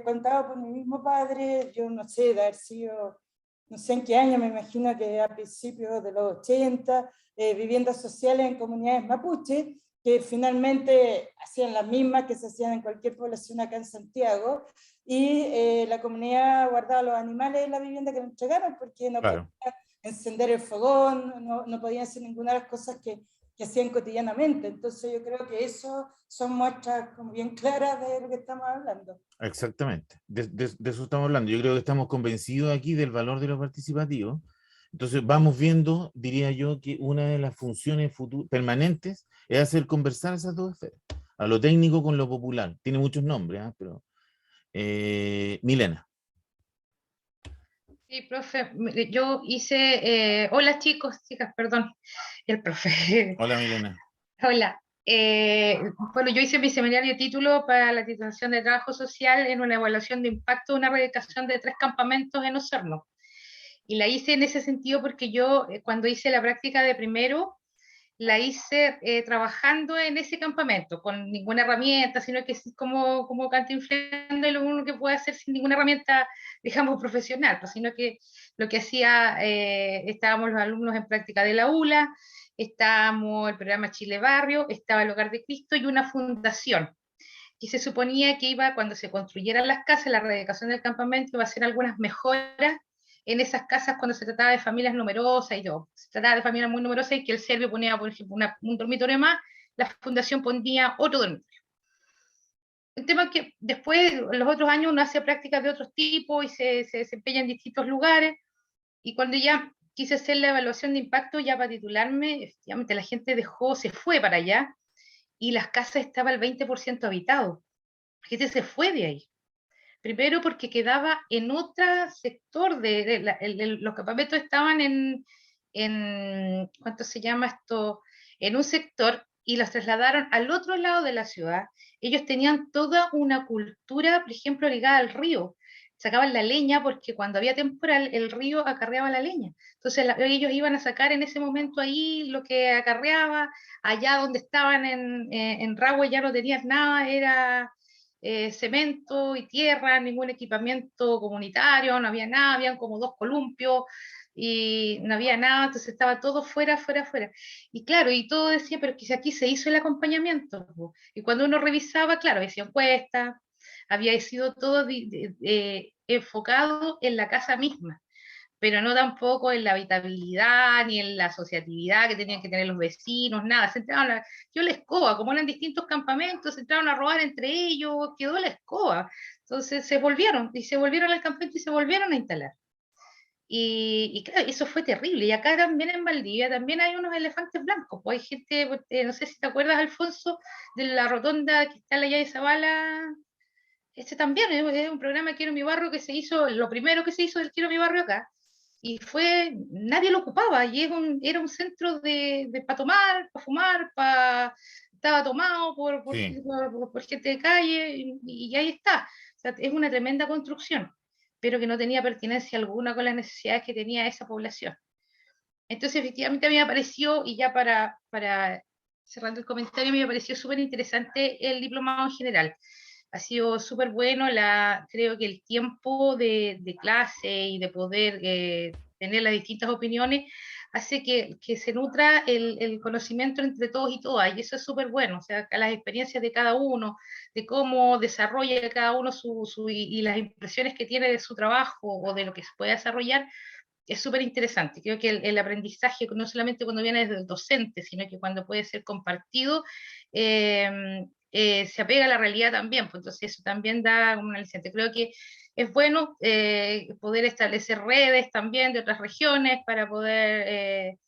contado por mi mismo padre, yo no sé, de haber sido, no sé en qué año, me imagino que a principios de los 80, viviendas sociales en comunidades mapuche, que finalmente hacían las mismas que se hacían en cualquier población acá en Santiago, y la comunidad guardaba los animales en la vivienda que le entregaron porque no podían Claro. encender el fogón, no podían hacer ninguna de las cosas que hacían cotidianamente. Entonces yo creo que eso son muestras como bien claras de lo que estamos hablando. Exactamente, de eso estamos hablando. Yo creo que estamos convencidos aquí del valor de lo participativo. Entonces vamos viendo, diría yo, que una de las funciones permanentes es hacer conversar esas dos esferas, a lo técnico con lo popular. Tiene muchos nombres, ¿eh? Pero Milena. Sí, profe, yo hice, hola chicos, chicas, perdón, el profe, Hola Milena. hola. Bueno, yo hice mi seminario de título para la titulación de trabajo social en una evaluación de impacto de una erradicación de 3 campamentos en Osorno. Y la hice en ese sentido porque yo, cuando hice la práctica de primero, la hice trabajando en ese campamento, con ninguna herramienta, sino que es como cantinflando lo uno que puede hacer sin ninguna herramienta, digamos, profesional, pues, sino que lo que hacía, estábamos los alumnos en práctica de la ULA, estábamos el programa Chile Barrio, estaba el Hogar de Cristo y una fundación, que se suponía que iba, cuando se construyeran las casas, la erradicación del campamento, iba a hacer algunas mejoras en esas casas cuando se trataba de familias numerosas y todo. Se trataba de familias muy numerosas y que el serbio ponía, por ejemplo, un dormitorio más, la fundación ponía otro dormitorio. El tema es que después, en los otros años, uno hace prácticas de otros tipos y se desempeña en distintos lugares, y cuando ya quise hacer la evaluación de impacto, ya para titularme, efectivamente la gente se fue para allá, y las casas estaban al 20% habitadas. La gente se fue de ahí. Primero porque quedaba en otro sector, los campamentos estaban ¿cuánto se llama esto? En un sector y los trasladaron al otro lado de la ciudad. Ellos tenían toda una cultura, por ejemplo, ligada al río. Sacaban la leña porque cuando había temporal el río acarreaba la leña. Entonces ellos iban a sacar en ese momento ahí lo que acarreaba. Allá donde estaban en Rahue ya no tenían nada, era cemento y tierra, ningún equipamiento comunitario, no había nada, habían como 2 columpios y no había nada, entonces estaba todo fuera, fuera, fuera. Y claro, y todo decía, pero que aquí se hizo el acompañamiento. Y cuando uno revisaba, claro, había sido encuesta, había sido todo enfocado en la casa misma, pero no tampoco en la habitabilidad ni en la asociatividad que tenían que tener los vecinos, nada. Se entraron yo la escoba, como eran distintos campamentos, se entraron a robar entre ellos, quedó la escoba. Entonces se volvieron al campamento y se volvieron a instalar. Y claro, eso fue terrible. Y acá también en Valdivia también hay unos elefantes blancos. Pues hay gente, no sé si te acuerdas, Alfonso, de la rotonda que está allá de Zabala. Este también es un programa Quiero mi barrio que se hizo, lo primero que se hizo del Quiero mi barrio acá. nadie lo ocupaba, y era un centro para tomar, para fumar, estaba tomado Sí. por gente de calle, y ahí está. O sea, es una tremenda construcción, pero que no tenía pertinencia alguna con las necesidades que tenía esa población. Entonces, efectivamente, a mí me pareció, y ya para cerrando el comentario, me pareció súper interesante el diplomado en general. Ha sido súper bueno, creo que el tiempo de clase y de poder tener las distintas opiniones hace que se nutra el conocimiento entre todos y todas, y eso es súper bueno. O sea, las experiencias de cada uno, de cómo desarrolla cada uno y las impresiones que tiene de su trabajo o de lo que se puede desarrollar, es súper interesante. Creo que el aprendizaje, no solamente cuando viene desde el docente, sino que cuando puede ser compartido, se apega a la realidad también, pues entonces eso también da un aliciente. Creo que es bueno poder establecer redes también de otras regiones para poder,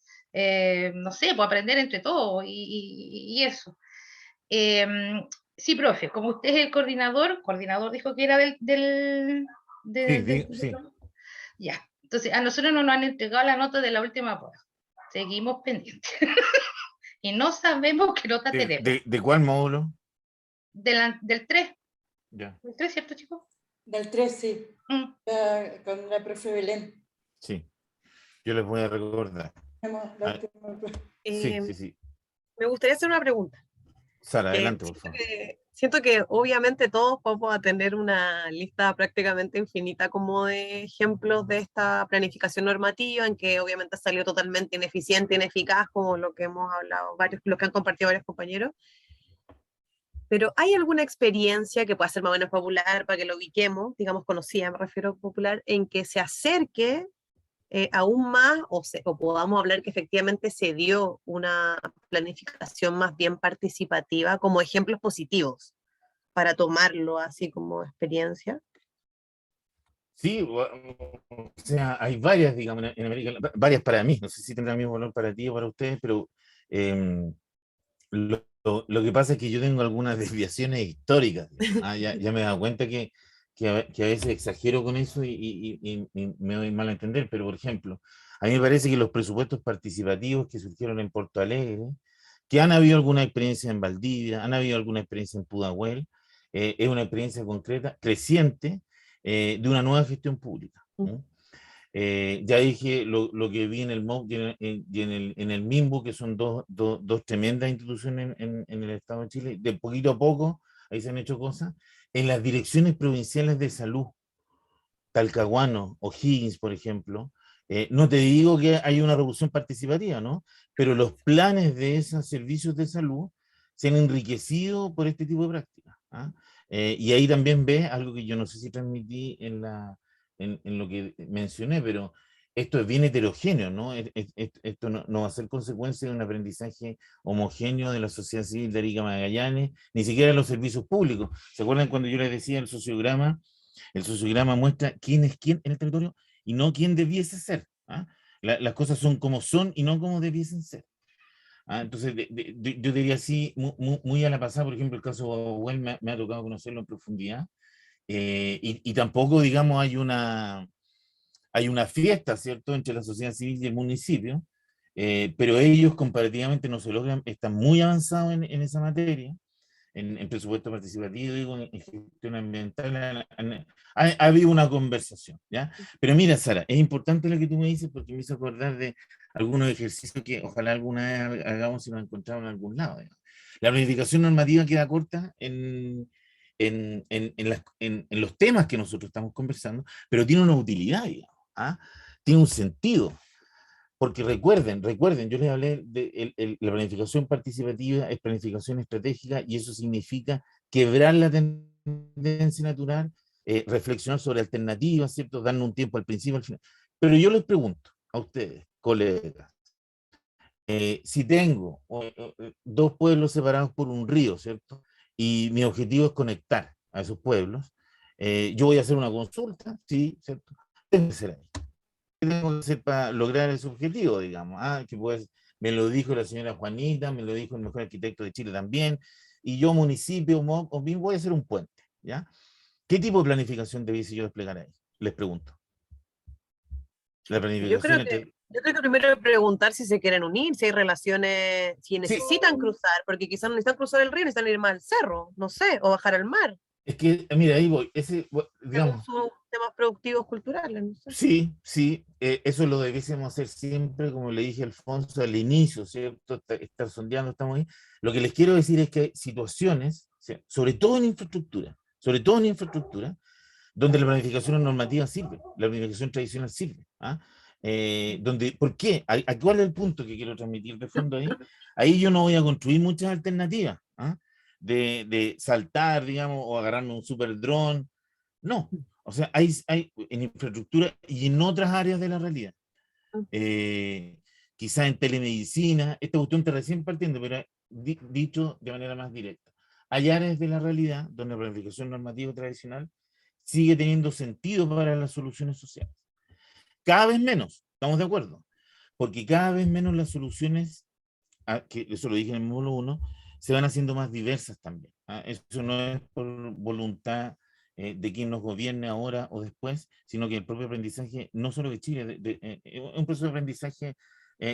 no sé, pues aprender entre todos y eso. Sí, profe, como usted es el coordinador dijo que era Sí, sí. ya. Entonces, a nosotros no nos han entregado la nota de la última prueba. Seguimos pendientes. Y no sabemos qué nota tenemos. ¿De cuál módulo? Del 3. Ya. ¿Del 3, cierto, chicos? Del 3, sí. Con la profe Belén. Sí. Yo les voy a recordar. Sí, sí, sí. Me gustaría hacer una pregunta. Sara, adelante, por favor. Siento que obviamente todos vamos a tener una lista prácticamente infinita como de ejemplos de esta planificación normativa en que obviamente ha salido totalmente ineficiente, ineficaz, como lo que hemos hablado, lo que han compartido varios compañeros. Pero ¿hay alguna experiencia que pueda ser más o menos popular para que lo ubiquemos, digamos conocida, me refiero popular, en que se acerque aún más o podamos hablar que efectivamente se dio una planificación más bien participativa como ejemplos positivos para tomarlo así como experiencia? Sí, o sea, hay varias, digamos, en América, varias para mí, no sé si tendrá el mismo valor para ti o para ustedes, pero lo que pasa es que yo tengo algunas desviaciones históricas. Ya me he dado cuenta que a veces exagero con eso y me doy mal a entender, pero por ejemplo, a mí me parece que los presupuestos participativos que surgieron en Porto Alegre, que han habido alguna experiencia en Valdivia, han habido alguna experiencia en Pudahuel, es una experiencia concreta, creciente, de una nueva gestión pública. Ya dije lo que vi en el MOC y en el MIMBU, que son dos tremendas instituciones en el Estado de Chile. De poquito a poco, ahí se han hecho cosas. En las direcciones provinciales de salud, Talcahuano, O'Higgins, por ejemplo, no te digo que hay una revolución participativa, ¿no? Pero los planes de esos servicios de salud se han enriquecido por este tipo de prácticas. Y ahí también ves algo que yo no sé si transmití en lo que mencioné, pero esto es bien heterogéneo, ¿no? Esto no va a ser consecuencia de un aprendizaje homogéneo de la sociedad civil de Arica Magallanes, ni siquiera de los servicios públicos. ¿Se acuerdan cuando yo les decía el sociograma? El sociograma muestra quién es quién en el territorio y no quién debiese ser. Las cosas son como son y no como debiesen ser. Entonces, yo diría así, muy a la pasada, por ejemplo, el caso de Bahuel me ha tocado conocerlo en profundidad, y tampoco, digamos, hay una fiesta, ¿cierto?, entre la sociedad civil y el municipio, pero ellos comparativamente no se logran, están muy avanzados en esa materia, en presupuesto participativo, digo, en gestión ambiental, ha habido una conversación, ¿ya? Pero mira, Sara, es importante lo que tú me dices porque me hizo acordar de algunos ejercicios que ojalá alguna vez hagamos si nos encontramos en algún lado, digamos. La planificación normativa queda corta en los temas que nosotros estamos conversando, pero tiene una utilidad, digamos, tiene un sentido. Porque recuerden, yo les hablé de la planificación participativa, es planificación estratégica, y eso significa quebrar la tendencia natural, reflexionar sobre alternativas, ¿cierto? Darle un tiempo al principio, al final. Pero yo les pregunto a ustedes, colegas, si tengo dos pueblos separados por un río, ¿cierto? Y mi objetivo es conectar a esos pueblos, yo voy a hacer una consulta, ¿sí? ¿Cierto? Debe ser ahí. ¿Qué tengo que hacer para lograr ese objetivo, digamos? Que pues, me lo dijo la señora Juanita, me lo dijo el mejor arquitecto de Chile también, y yo, municipio, o bien voy a hacer un puente, ¿ya? ¿Qué tipo de planificación debiese yo desplegar ahí? Les pregunto. La Yo planificación creo que, entre... yo creo que primero hay que preguntar si se quieren unir, si hay relaciones, si Sí, necesitan cruzar, porque quizás no necesitan cruzar el río, necesitan ir más al cerro, no sé, o bajar al mar, es que, mira, ahí voy. Ese, según digamos, sus temas productivos culturales, no sé. sí, sí, eso lo debiésemos hacer siempre, como le dije a Alfonso al inicio, ¿cierto? Estar sondeando, estamos ahí. Lo que les quiero decir es que hay situaciones, ¿sí? Sobre todo en infraestructura, donde la planificación normativa sirve, la planificación tradicional sirve. ¿Ah? ¿Por qué? ¿Cuál es el punto que quiero transmitir de fondo ahí? Ahí yo no voy a construir muchas alternativas, ¿ah? De saltar, digamos, o agarrarme un super dron. No, o sea, hay en infraestructura y en otras áreas de la realidad. Eh, Quizá en telemedicina, esta cuestión está recién partiendo, pero dicho de manera más directa. Hay áreas de la realidad donde la planificación normativa tradicional sigue teniendo sentido para las soluciones sociales. Cada vez menos, estamos de acuerdo, porque cada vez menos las soluciones, que eso lo dije en el módulo 1, se van haciendo más diversas también. ¿Ah? Eso no es por voluntad de quien nos gobierne ahora o después, sino que el propio aprendizaje, no solo de Chile, es un proceso de aprendizaje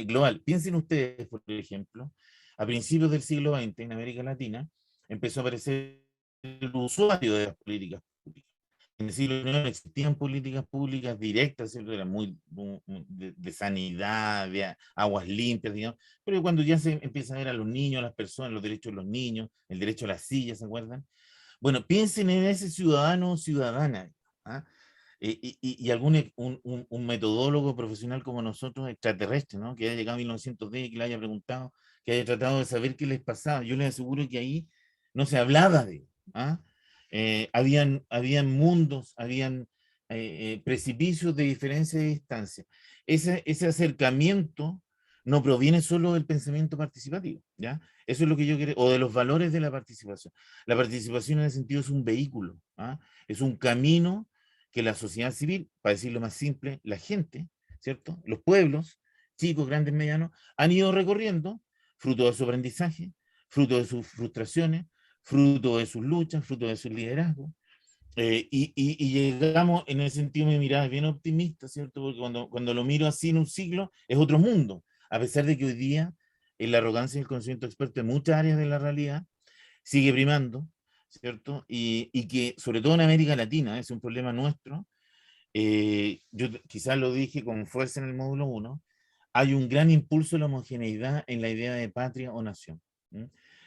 global. Piensen ustedes, por ejemplo, a principios del siglo XX en América Latina empezó a aparecer el usuario de las políticas públicas. En el siglo XIX no existían políticas públicas directas, ¿cierto? Era de sanidad, de aguas limpias, digamos, pero cuando ya se empieza a ver a los niños, a las personas, los derechos de los niños, el derecho a las sillas, ¿se acuerdan? Bueno, piensen en ese ciudadano o ciudadana, ¿ah? Y un metodólogo profesional como nosotros, extraterrestre, ¿no? Que haya llegado en 1910 y que le haya preguntado, que haya tratado de saber qué les pasaba. Yo les aseguro que ahí no se hablaba de, ¿ah? Habían mundos, habían precipicios de diferencia de distancia. Ese acercamiento no proviene solo del pensamiento participativo, ¿ya? Eso es lo que yo quiero, o de los valores de la participación. La participación en ese sentido es un vehículo, ¿ah? Es un camino que la sociedad civil, para decirlo más simple, la gente, ¿cierto? Los pueblos, chicos, grandes, medianos, han ido recorriendo, fruto de su aprendizaje, fruto de sus frustraciones, fruto de sus luchas, fruto de su liderazgo. Y llegamos, en ese sentido mi mirada es bien optimista, ¿cierto? Porque cuando lo miro así en un siglo, es otro mundo, a pesar de que hoy día la arrogancia y el conocimiento experto en muchas áreas de la realidad sigue primando, ¿cierto? Y que, sobre todo en América Latina, es un problema nuestro. Yo quizás lo dije con fuerza en el módulo 1, hay un gran impulso a la homogeneidad en la idea de patria o nación. ¿Mm?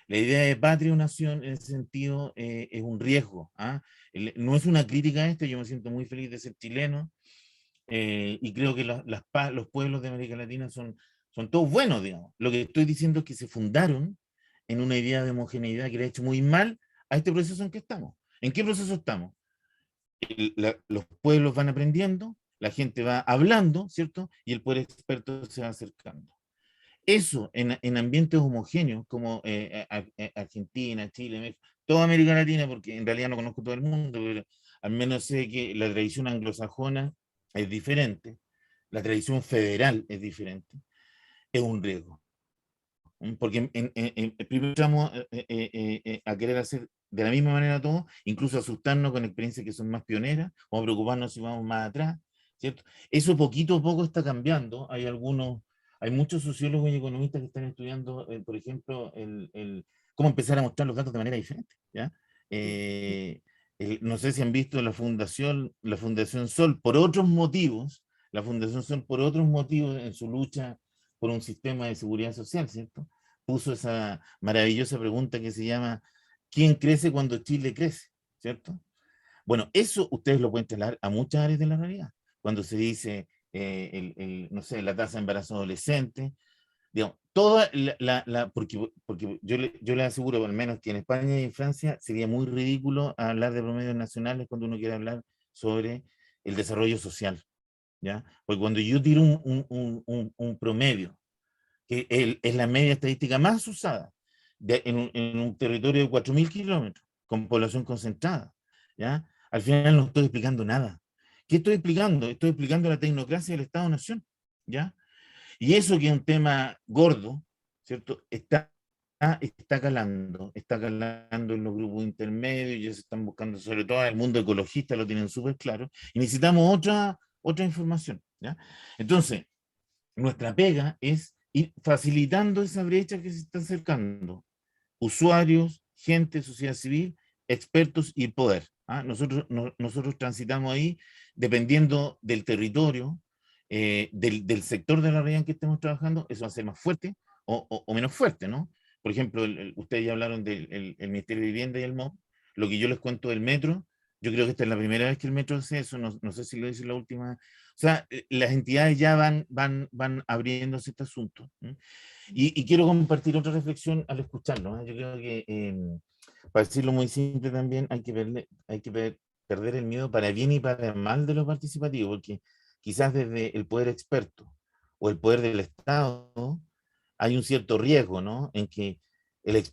La idea de patria o nación, en ese sentido, es un riesgo. ¿Ah? No es una crítica a esto, yo me siento muy feliz de ser chileno, y creo que los pueblos de América Latina son todos buenos, digamos. Lo que estoy diciendo es que se fundaron en una idea de homogeneidad que le ha hecho muy mal a este proceso en que estamos. ¿En qué proceso estamos? Los pueblos van aprendiendo, la gente va hablando, ¿cierto? Y el poder experto se va acercando. Eso en ambientes homogéneos como Argentina, Chile, México, toda América Latina, porque en realidad no conozco todo el mundo, pero al menos sé que la tradición anglosajona es diferente, la tradición federal es diferente, es un riesgo. Porque primero estamos a querer hacer de la misma manera todo, incluso asustarnos con experiencias que son más pioneras, o preocuparnos si vamos más atrás, ¿cierto? Eso poquito a poco está cambiando. Hay muchos sociólogos y economistas que están estudiando, por ejemplo, cómo empezar a mostrar los datos de manera diferente, ¿ya? No sé si han visto la Fundación Sol, por otros motivos, la Fundación Sol por otros motivos en su lucha por un sistema de seguridad social, ¿cierto? Puso esa maravillosa pregunta que se llama ¿quién crece cuando Chile crece? ¿Cierto? Bueno, eso ustedes lo pueden trasladar a muchas áreas de la realidad. Cuando se dice, no sé, la tasa de embarazo adolescente, digamos, porque yo le aseguro, al menos que en España y en Francia, sería muy ridículo hablar de promedios nacionales cuando uno quiere hablar sobre el desarrollo social, ¿ya? Porque cuando yo tiro un promedio, que es la media estadística más usada en un territorio de 4.000 kilómetros, con población concentrada, ¿ya? Al final no estoy explicando nada. ¿Qué estoy explicando? Estoy explicando la tecnocracia del Estado-Nación, ¿ya? Y eso que es un tema gordo, ¿cierto? Está calando en los grupos intermedios, ya se están buscando, sobre todo en el mundo ecologista lo tienen súper claro, y necesitamos otra información, ¿ya? Entonces, nuestra pega es ir facilitando esa brecha que se está acercando. Usuarios, gente, sociedad civil, expertos y poder. ¿Ah? Nosotros transitamos ahí dependiendo del territorio, del sector de la realidad en que estemos trabajando, eso va a ser más fuerte o menos fuerte, ¿no? Por ejemplo, ustedes ya hablaron del el Ministerio de Vivienda y el MOP, lo que yo les cuento del metro, yo creo que esta es la primera vez que el metro hace eso, no sé si lo hice la última. O sea, las entidades ya van abriéndose este asunto. Y quiero compartir otra reflexión al escucharlo. Yo creo que, para decirlo muy simple también, hay que perder el miedo para bien y para mal de lo participativo, porque quizás desde el poder experto o el poder del Estado hay un cierto riesgo, ¿no? En que el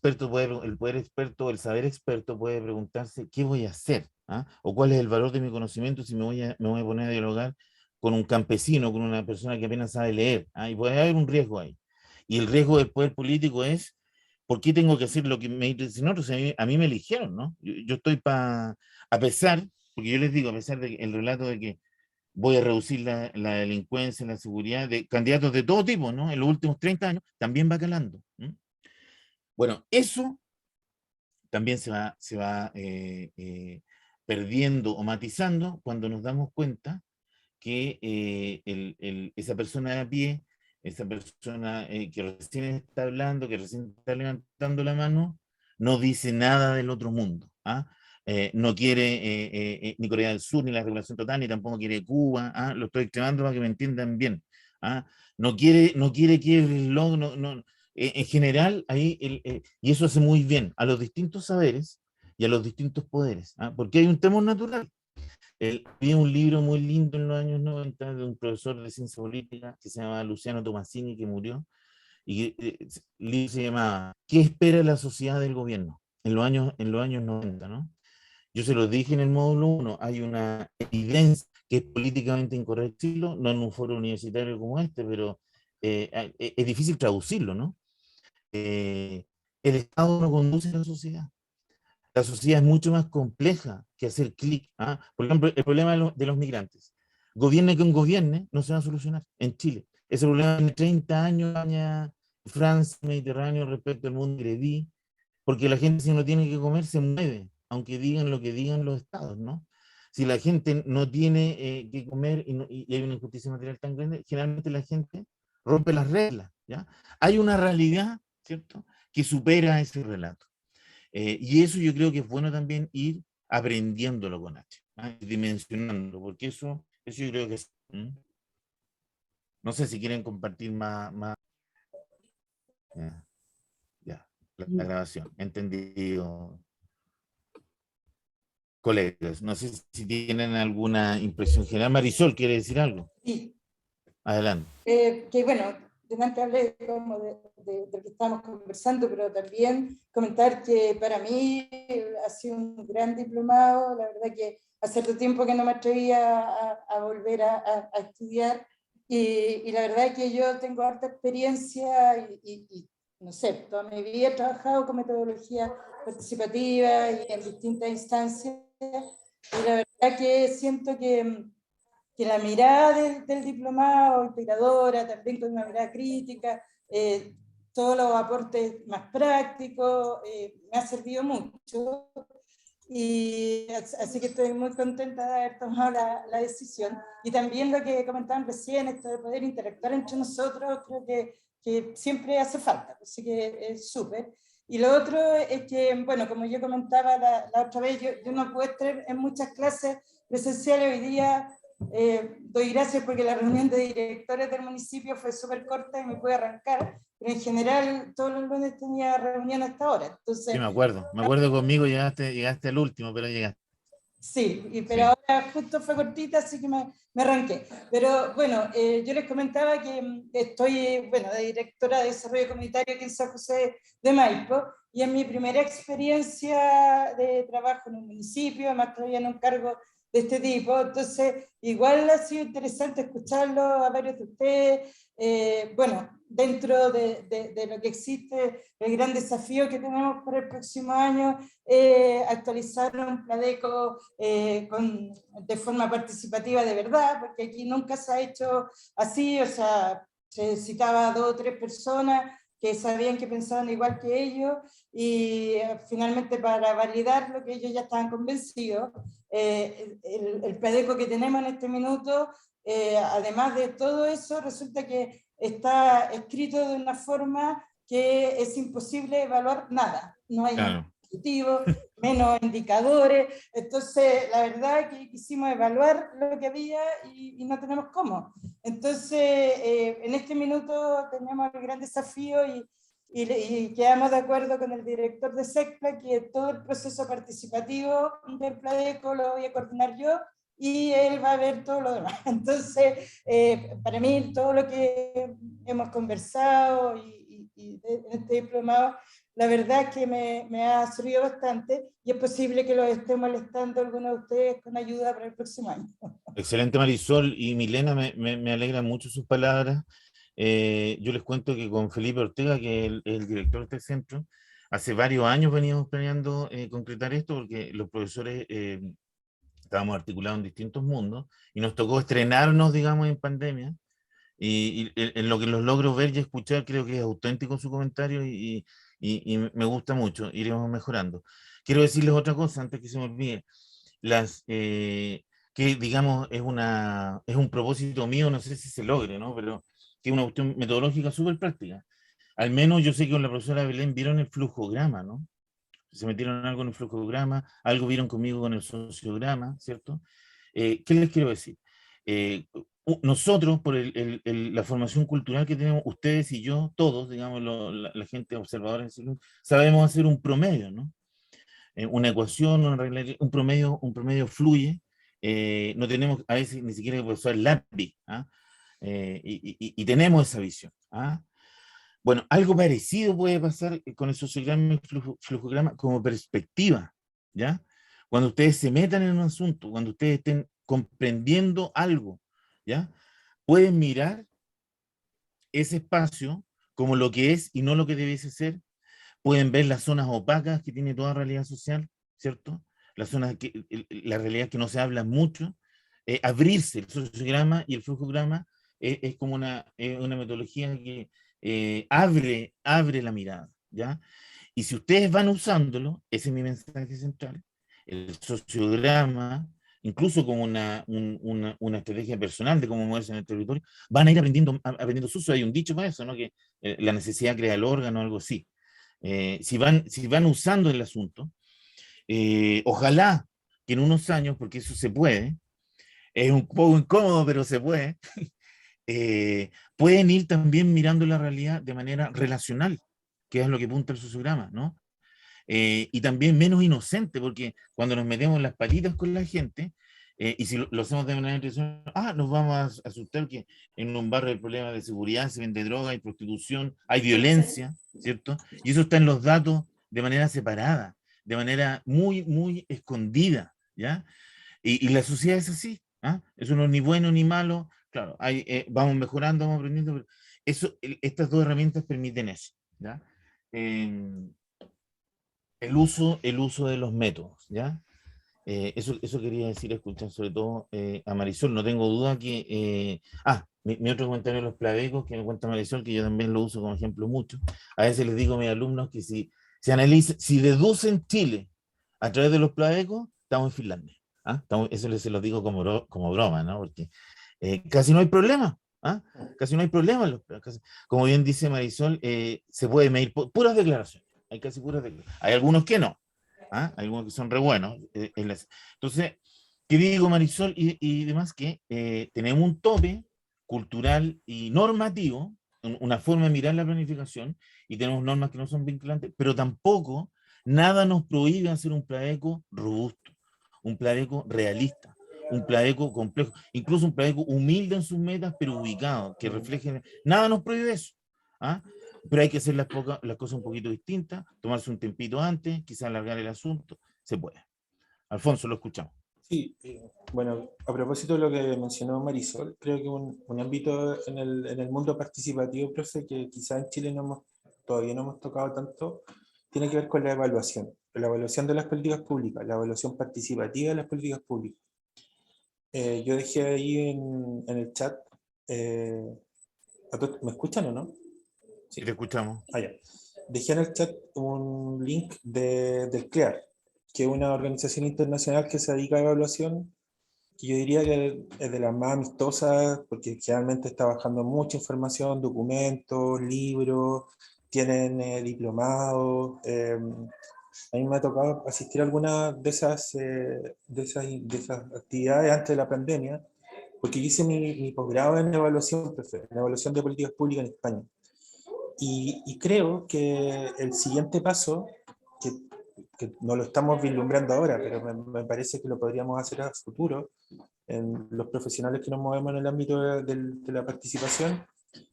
poder experto, el saber experto puede preguntarse, ¿qué voy a hacer? ¿Ah? O cuál es el valor de mi conocimiento si me voy a poner a dialogar con un campesino, con una persona que apenas sabe leer. ¿Ah? Y puede haber un riesgo ahí. Y el riesgo del poder político es, ¿por qué tengo que hacer lo que me dicen otros? A mí me eligieron, ¿no? Yo estoy a pesar, porque yo les digo, a pesar del relato de que voy a reducir la delincuencia, la seguridad de candidatos de todo tipo, ¿no? En los últimos 30 años, también va calando. Bueno, eso también se va perdiendo o matizando cuando nos damos cuenta que esa persona de a pie, esa persona que recién está hablando, que recién está levantando la mano, no dice nada del otro mundo. ¿Ah? No quiere ni Corea del Sur, ni la regulación total, ni tampoco quiere Cuba. ¿Ah? Lo estoy extremando para que me entiendan bien. ¿Ah? No quiere que el log, en general, ahí, y eso hace muy bien a los distintos saberes y a los distintos poderes. ¿Ah? Porque hay un temor natural. Había un libro muy lindo en los años 90 de un profesor de ciencia política que se llamaba Luciano Tomasini, que murió, y el libro se llamaba ¿Qué espera la sociedad del gobierno? En los años 90, ¿no? Yo se los dije en el módulo 1, hay una evidencia que es políticamente incorrecto, no en un foro universitario como este, pero es difícil traducirlo, ¿no? El Estado no conduce a la sociedad. La sociedad es mucho más compleja que hacer clic. ¿Ah? Por ejemplo, el problema de los migrantes. Gobierne quien gobierne, no se va a solucionar en Chile. Ese problema tiene 30 años en Francia, Mediterráneo, respecto al mundo greví, porque la gente si no tiene que comer se mueve, aunque digan lo que digan los estados, ¿no? Si la gente no tiene que comer y hay una injusticia material tan grande, generalmente la gente rompe las reglas, ¿ya? Hay una realidad, ¿cierto?, que supera ese relato. Y eso yo creo que es bueno también ir aprendiéndolo con H, ¿ah? Dimensionando, porque eso yo creo que es. No sé si quieren compartir más. Ya, la grabación. Entendido. Colegas, no sé si tienen alguna impresión general. Marisol, ¿quiere decir algo? Sí. Adelante. Que bueno, delante hablé como de lo que estábamos conversando, pero también comentar que para mí ha sido un gran diplomado, la verdad que hace tiempo que no me atrevía a volver a estudiar, y la verdad que yo tengo harta experiencia y no sé, toda mi vida he trabajado con metodología participativa y en distintas instancias, y la verdad que siento que la mirada del diplomado, integradora, también con una mirada crítica, todos los aportes más prácticos, me ha servido mucho. Y así que estoy muy contenta de haber tomado la decisión. Y también lo que comentaban recién, esto de poder interactuar entre nosotros, creo que siempre hace falta, así que es súper. Y lo otro es que, bueno, como yo comentaba la otra vez, yo no puedo estar en muchas clases presenciales hoy día. Doy gracias porque la reunión de directores del municipio fue súper corta y me pude arrancar, pero en general todos los lunes tenía reunión hasta ahora. Entonces, Sí, me acuerdo conmigo, llegaste al último, pero llegaste. sí, pero ahora justo fue cortita, así que me arranqué. Pero bueno, yo les comentaba que estoy, bueno, de directora de desarrollo comunitario aquí en San José de Maipo, y en mi primera experiencia de trabajo en un municipio, además todavía en un cargo de este tipo, entonces igual ha sido interesante escucharlo a varios de ustedes. Bueno, dentro de lo que existe, el gran desafío que tenemos para el próximo año, actualizar un Pladeco de forma participativa de verdad, porque aquí nunca se ha hecho así, o sea, se citaba a 2 o 3 personas que sabían que pensaban igual que ellos, y finalmente para validar lo que ellos ya estaban convencidos, el Pladeco que tenemos en este minuto, además de todo eso, resulta que está escrito de una forma que es imposible evaluar nada, no hay Claro. dispositivo, menos indicadores, entonces la verdad es que quisimos evaluar lo que había y no tenemos cómo. Entonces, en este minuto tenemos el gran desafío y quedamos de acuerdo con el director de SECPLA que todo el proceso participativo del Pladeco lo voy a coordinar yo y él va a ver todo lo demás. Entonces, para mí, todo lo que hemos conversado y en este diplomado, la verdad es que me ha servido bastante y es posible que los esté molestando a algunos de ustedes con ayuda para el próximo año. Excelente, Marisol y Milena, me alegran mucho sus palabras. Yo les cuento que con Felipe Ortega, que es el director de este centro, hace varios años veníamos planeando concretar esto porque los profesores estábamos articulados en distintos mundos y nos tocó estrenarnos, digamos, en pandemia. Y en lo que los logro ver y escuchar, creo que es auténtico su comentario y me gusta mucho. Iremos mejorando. Quiero decirles otra cosa antes que se me olvide. Que digamos es un propósito mío, no sé si se logre, ¿no? Pero que es una cuestión metodológica súper práctica. Al menos yo sé que con la profesora Belén vieron el flujograma, ¿no? Se metieron algo en el flujograma, algo vieron conmigo con el sociograma, ¿cierto? ¿Qué les quiero decir? Nosotros, por la formación cultural que tenemos, ustedes y yo, todos, digamos, la gente observadora en salud, sabemos hacer un promedio, ¿no? Una ecuación, un promedio fluye, no tenemos a veces ni siquiera que usar el lápiz, ¿ah? Y tenemos esa visión, ¿ah? Bueno, algo parecido puede pasar con el sociograma y el flujograma como perspectiva, ¿ya? Cuando ustedes se metan en un asunto, cuando ustedes estén comprendiendo algo, ¿ya? Pueden mirar ese espacio como lo que es y no lo que debiese ser. Pueden ver las zonas opacas que tiene toda realidad social, ¿cierto? Las zonas la realidad que no se habla mucho. Abrirse el sociograma y el flujograma es como una metodología que abre la mirada, ¿ya? Y si ustedes van usándolo, ese es mi mensaje central, el sociograma, incluso como una estrategia personal de cómo moverse en el territorio, van a ir aprendiendo su uso. Hay un dicho para eso, ¿no? Que la necesidad crea el órgano o algo así. Si van usando el asunto, ojalá que en unos años, porque eso se puede, es un poco incómodo, pero se puede, pueden ir también mirando la realidad de manera relacional, que es lo que apunta el sociograma, ¿no? Y también menos inocente, porque cuando nos metemos las palitas con la gente, y si lo hacemos de manera intencional, nos vamos a asustar que en un barrio hay problemas de seguridad, se vende droga, hay prostitución, hay violencia, ¿cierto? Y eso está en los datos de manera separada, de manera muy, muy escondida, ¿ya? Y la sociedad es así, ¿ah? Eso no es ni bueno ni malo, claro, vamos mejorando, vamos aprendiendo, pero estas dos herramientas permiten eso, ¿ya? El uso de los métodos, ¿ya? Eso quería decir, escuchar sobre todo a Marisol. No tengo duda que... mi otro comentario de los Pladecos, que me cuenta Marisol, que yo también lo uso como ejemplo mucho. A veces les digo a mis alumnos que si deducen Chile a través de los Pladecos, estamos en Finlandia. Eso se los digo como broma, ¿no? Porque casi no hay problema. Casi no hay problema. Como bien dice Marisol, se puede medir puras declaraciones. Hay casi puras declaraciones. Hay algunos que no. Hay algunos que son re buenos. Entonces, ¿qué digo, Marisol y demás? Que tenemos un tope cultural y normativo, una forma de mirar la planificación, y tenemos normas que no son vinculantes, pero tampoco nada nos prohíbe hacer un Pladeco robusto, un Pladeco realista, un Pladeco complejo, incluso un Pladeco humilde en sus metas, pero ubicado, que refleje. Nada nos prohíbe eso. Pero hay que hacer las cosas un poquito distintas, tomarse un tempito antes, quizás alargar el asunto, se puede. Alfonso, lo escuchamos. Sí, bueno, a propósito de lo que mencionó Marisol, creo que un ámbito en el mundo participativo, profe, que quizá en Chile todavía no hemos tocado tanto, tiene que ver con la evaluación de las políticas públicas, la evaluación participativa de las políticas públicas. Yo dejé ahí en el chat, eh, ¿me escuchan o no? Si te escuchamos. Ah, ya. Dejé en el chat un link del CLEAR, que es una organización internacional que se dedica a evaluación, que yo diría que es de las más amistosas, porque generalmente está bajando mucha información, documentos, libros, tienen diplomados. A mí me ha tocado asistir a algunas de esas actividades antes de la pandemia, porque yo hice mi posgrado en evaluación, profe, en evaluación de políticas públicas en España. Y creo que el siguiente paso, que, que no lo estamos vislumbrando ahora, pero me parece que lo podríamos hacer a futuro, en los profesionales que nos movemos en el ámbito de la participación,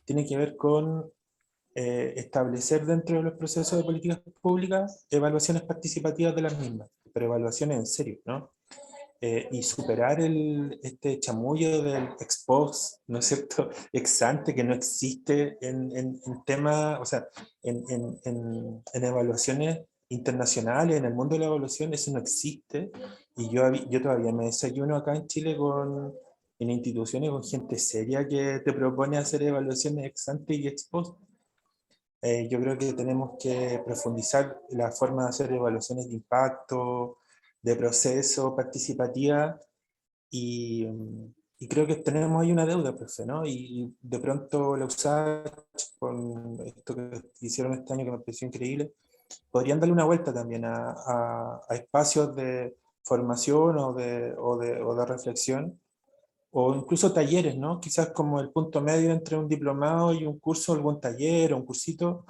tiene que ver con establecer dentro de los procesos de políticas públicas evaluaciones participativas de las mismas, pero evaluaciones en serio, ¿no? Y superar este chamullo del ex post, ¿no es cierto?, ex ante, que no existe en temas, o sea, en evaluaciones internacionales, en el mundo de la evaluación, eso no existe. Y yo todavía me desayuno acá en Chile en instituciones con gente seria que te propone hacer evaluaciones ex ante y ex post. Yo creo que tenemos que profundizar la forma de hacer evaluaciones de impacto, de proceso participativa, y, y creo que tenemos ahí una deuda, profe, ¿no? Y de pronto la USACH, con esto que hicieron este año que me pareció increíble, podrían darle una vuelta también a espacios de formación o de reflexión, o incluso talleres, ¿no? Quizás como el punto medio entre un diplomado y un curso, algún taller o un cursito,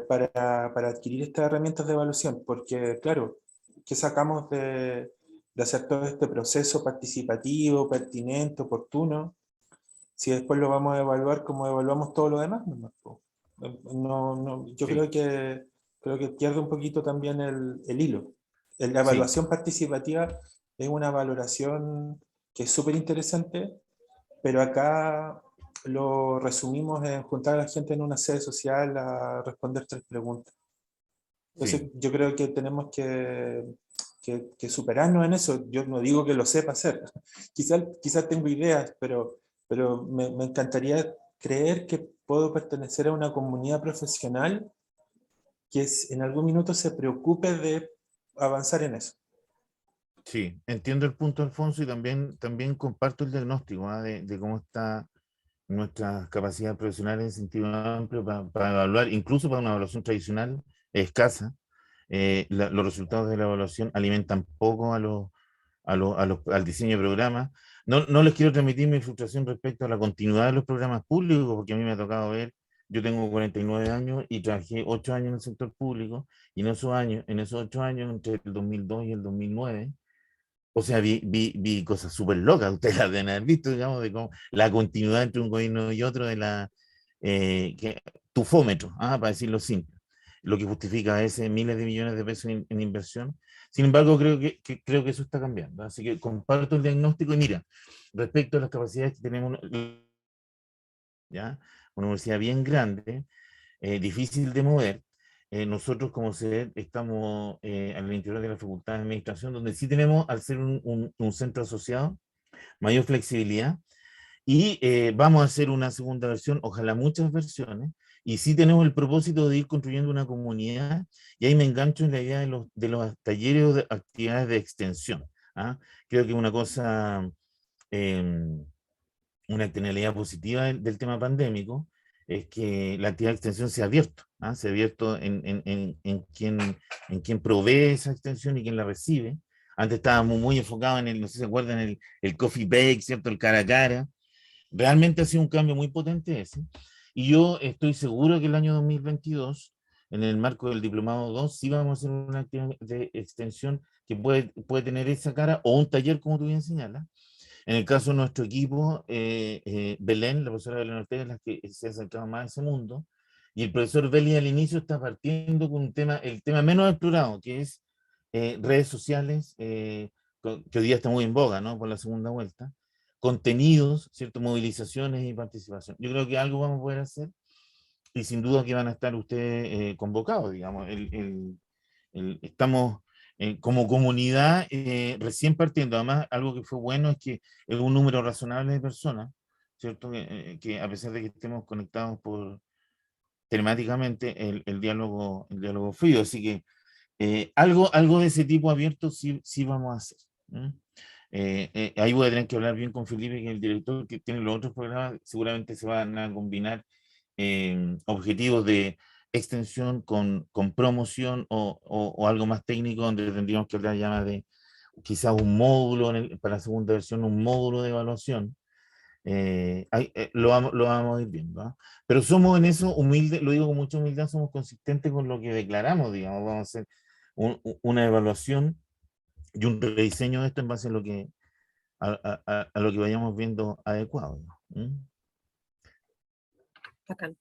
para adquirir estas herramientas de evaluación, porque claro, ¿qué sacamos de hacer todo este proceso participativo, pertinente, oportuno, si después lo vamos a evaluar como evaluamos todo lo demás? Yo Sí, creo que pierde un poquito también el hilo. La sí, evaluación participativa es una valoración que es súper interesante, pero acá lo resumimos en juntar a la gente en una sede social a responder 3 preguntas. sí, Entonces yo creo que tenemos que superarnos en eso. Yo no digo que lo sepa hacer, quizás tengo ideas, pero me encantaría creer que puedo pertenecer a una comunidad profesional que en algún minuto se preocupe de avanzar en eso. sí. Entiendo el punto, Alfonso, y también comparto el diagnóstico, ¿ah? De cómo está nuestras capacidades profesionales en sentido amplio para evaluar, incluso para una evaluación tradicional escasa. Los resultados de la evaluación alimentan poco al diseño de programas. No les quiero transmitir mi frustración respecto a la continuidad de los programas públicos, porque a mí me ha tocado ver, yo tengo 49 años y trabajé 8 años en el sector público, y en esos 8 años, entre el 2002 y el 2009, o sea, vi cosas súper locas, ustedes las deben haber visto, digamos, de cómo la continuidad entre un gobierno y otro de tufómetro, para decirlo simple, lo que justifica ese miles de millones de pesos en inversión. Sin embargo, creo que eso está cambiando. Así que comparto el diagnóstico y mira, respecto a las capacidades que tenemos, ¿ya? Una universidad bien grande, difícil de mover. Nosotros como SED estamos al interior de la Facultad de Administración, donde sí tenemos, al ser un centro asociado, mayor flexibilidad, y vamos a hacer una segunda versión, ojalá muchas versiones, y sí tenemos el propósito de ir construyendo una comunidad, y ahí me engancho en la idea de los talleres o de actividades de extensión. ¿Ah? Creo que una cosa, una externalidad positiva del tema pandémico es que la actividad de extensión se ha abierto, ¿ah? Se ha abierto en quien provee esa extensión y quien la recibe. Antes estábamos muy enfocados no sé si se acuerdan, el coffee break, ¿cierto? El cara a cara. Realmente ha sido un cambio muy potente ese. Y yo estoy seguro que el año 2022, en el marco del Diplomado 2, sí vamos a hacer una actividad de extensión que puede tener esa cara, o un taller, como tú bien señalas. En el caso de nuestro equipo, Belén, la profesora Belén Ortega, es la que se ha acercado más a ese mundo, y el profesor Belli al inicio está partiendo con el tema menos explorado, que es redes sociales, que hoy día está muy en boga, ¿no? Por la segunda vuelta, contenidos, ¿cierto? Movilizaciones y participación. Yo creo que algo vamos a poder hacer y sin duda que van a estar ustedes convocados, digamos. Estamos como comunidad recién partiendo. Además, algo que fue bueno es que es un número razonable de personas, ¿cierto? Que a pesar de que estemos conectados telemáticamente, el diálogo fluido. Así que algo de ese tipo abierto sí vamos a hacer. Ahí voy a tener que hablar bien con Felipe, que es el director que tiene los otros programas. Seguramente se van a combinar objetivos de extensión con promoción o algo más técnico, donde tendríamos que hablar ya más de quizás un módulo para la segunda versión, un módulo de evaluación. Lo vamos a ir viendo, ¿no? Pero somos en eso humildes, lo digo con mucha humildad, somos consistentes con lo que declaramos, digamos. Vamos a hacer una evaluación y un rediseño de esto en base a lo que a lo que vayamos viendo adecuado, ¿no? Bacán.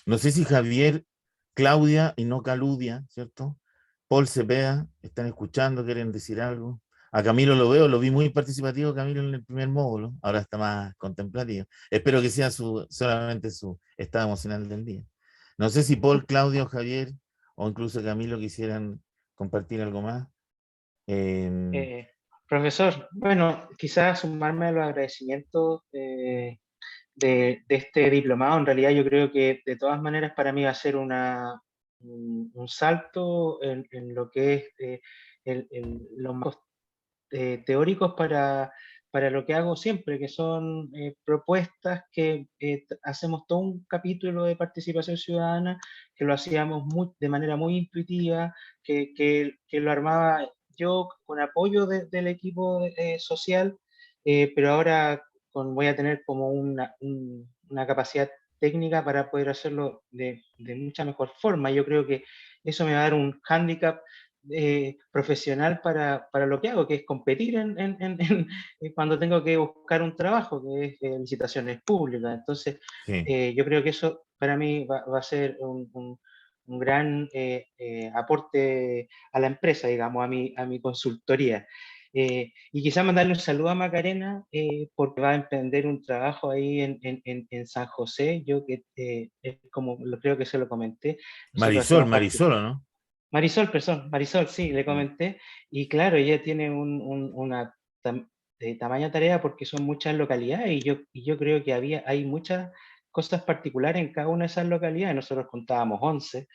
No sé si Javier, Claudia y no Caludia, ¿cierto? Paul Cepeda, están escuchando, quieren decir algo. A Camilo lo veo, lo vi muy participativo, Camilo, en el primer módulo, ahora está más contemplativo. Espero que sea solamente su estado emocional del día. No sé si Paul, Claudio, Javier o incluso Camilo quisieran compartir algo más. Profesor, bueno, quizás sumarme a los agradecimientos de este diplomado. En realidad yo creo que de todas maneras para mí va a ser un salto en lo que es los marcos teóricos para lo que hago siempre, que son propuestas que hacemos todo un capítulo de participación ciudadana, que lo hacíamos de manera muy intuitiva, que lo armaba yo con apoyo del equipo social, pero ahora voy a tener como una capacidad técnica para poder hacerlo de mucha mejor forma. Yo creo que eso me va a dar un hándicap profesional para lo que hago, que es competir cuando tengo que buscar un trabajo, que es licitaciones públicas. Entonces, Sí. yo creo que eso para mí va a ser un gran aporte a la empresa, digamos, a mi consultoría. Y quizás mandarle un saludo a Macarena, porque va a emprender un trabajo ahí en San José. Yo que es como creo que se lo comenté. Nosotros hacemos Marisol, ¿o no? Marisol, sí, le comenté. Y claro, ella tiene una tamaña tarea porque son muchas localidades y yo creo que hay muchas cosas particulares en cada una de esas localidades. Nosotros contábamos 11,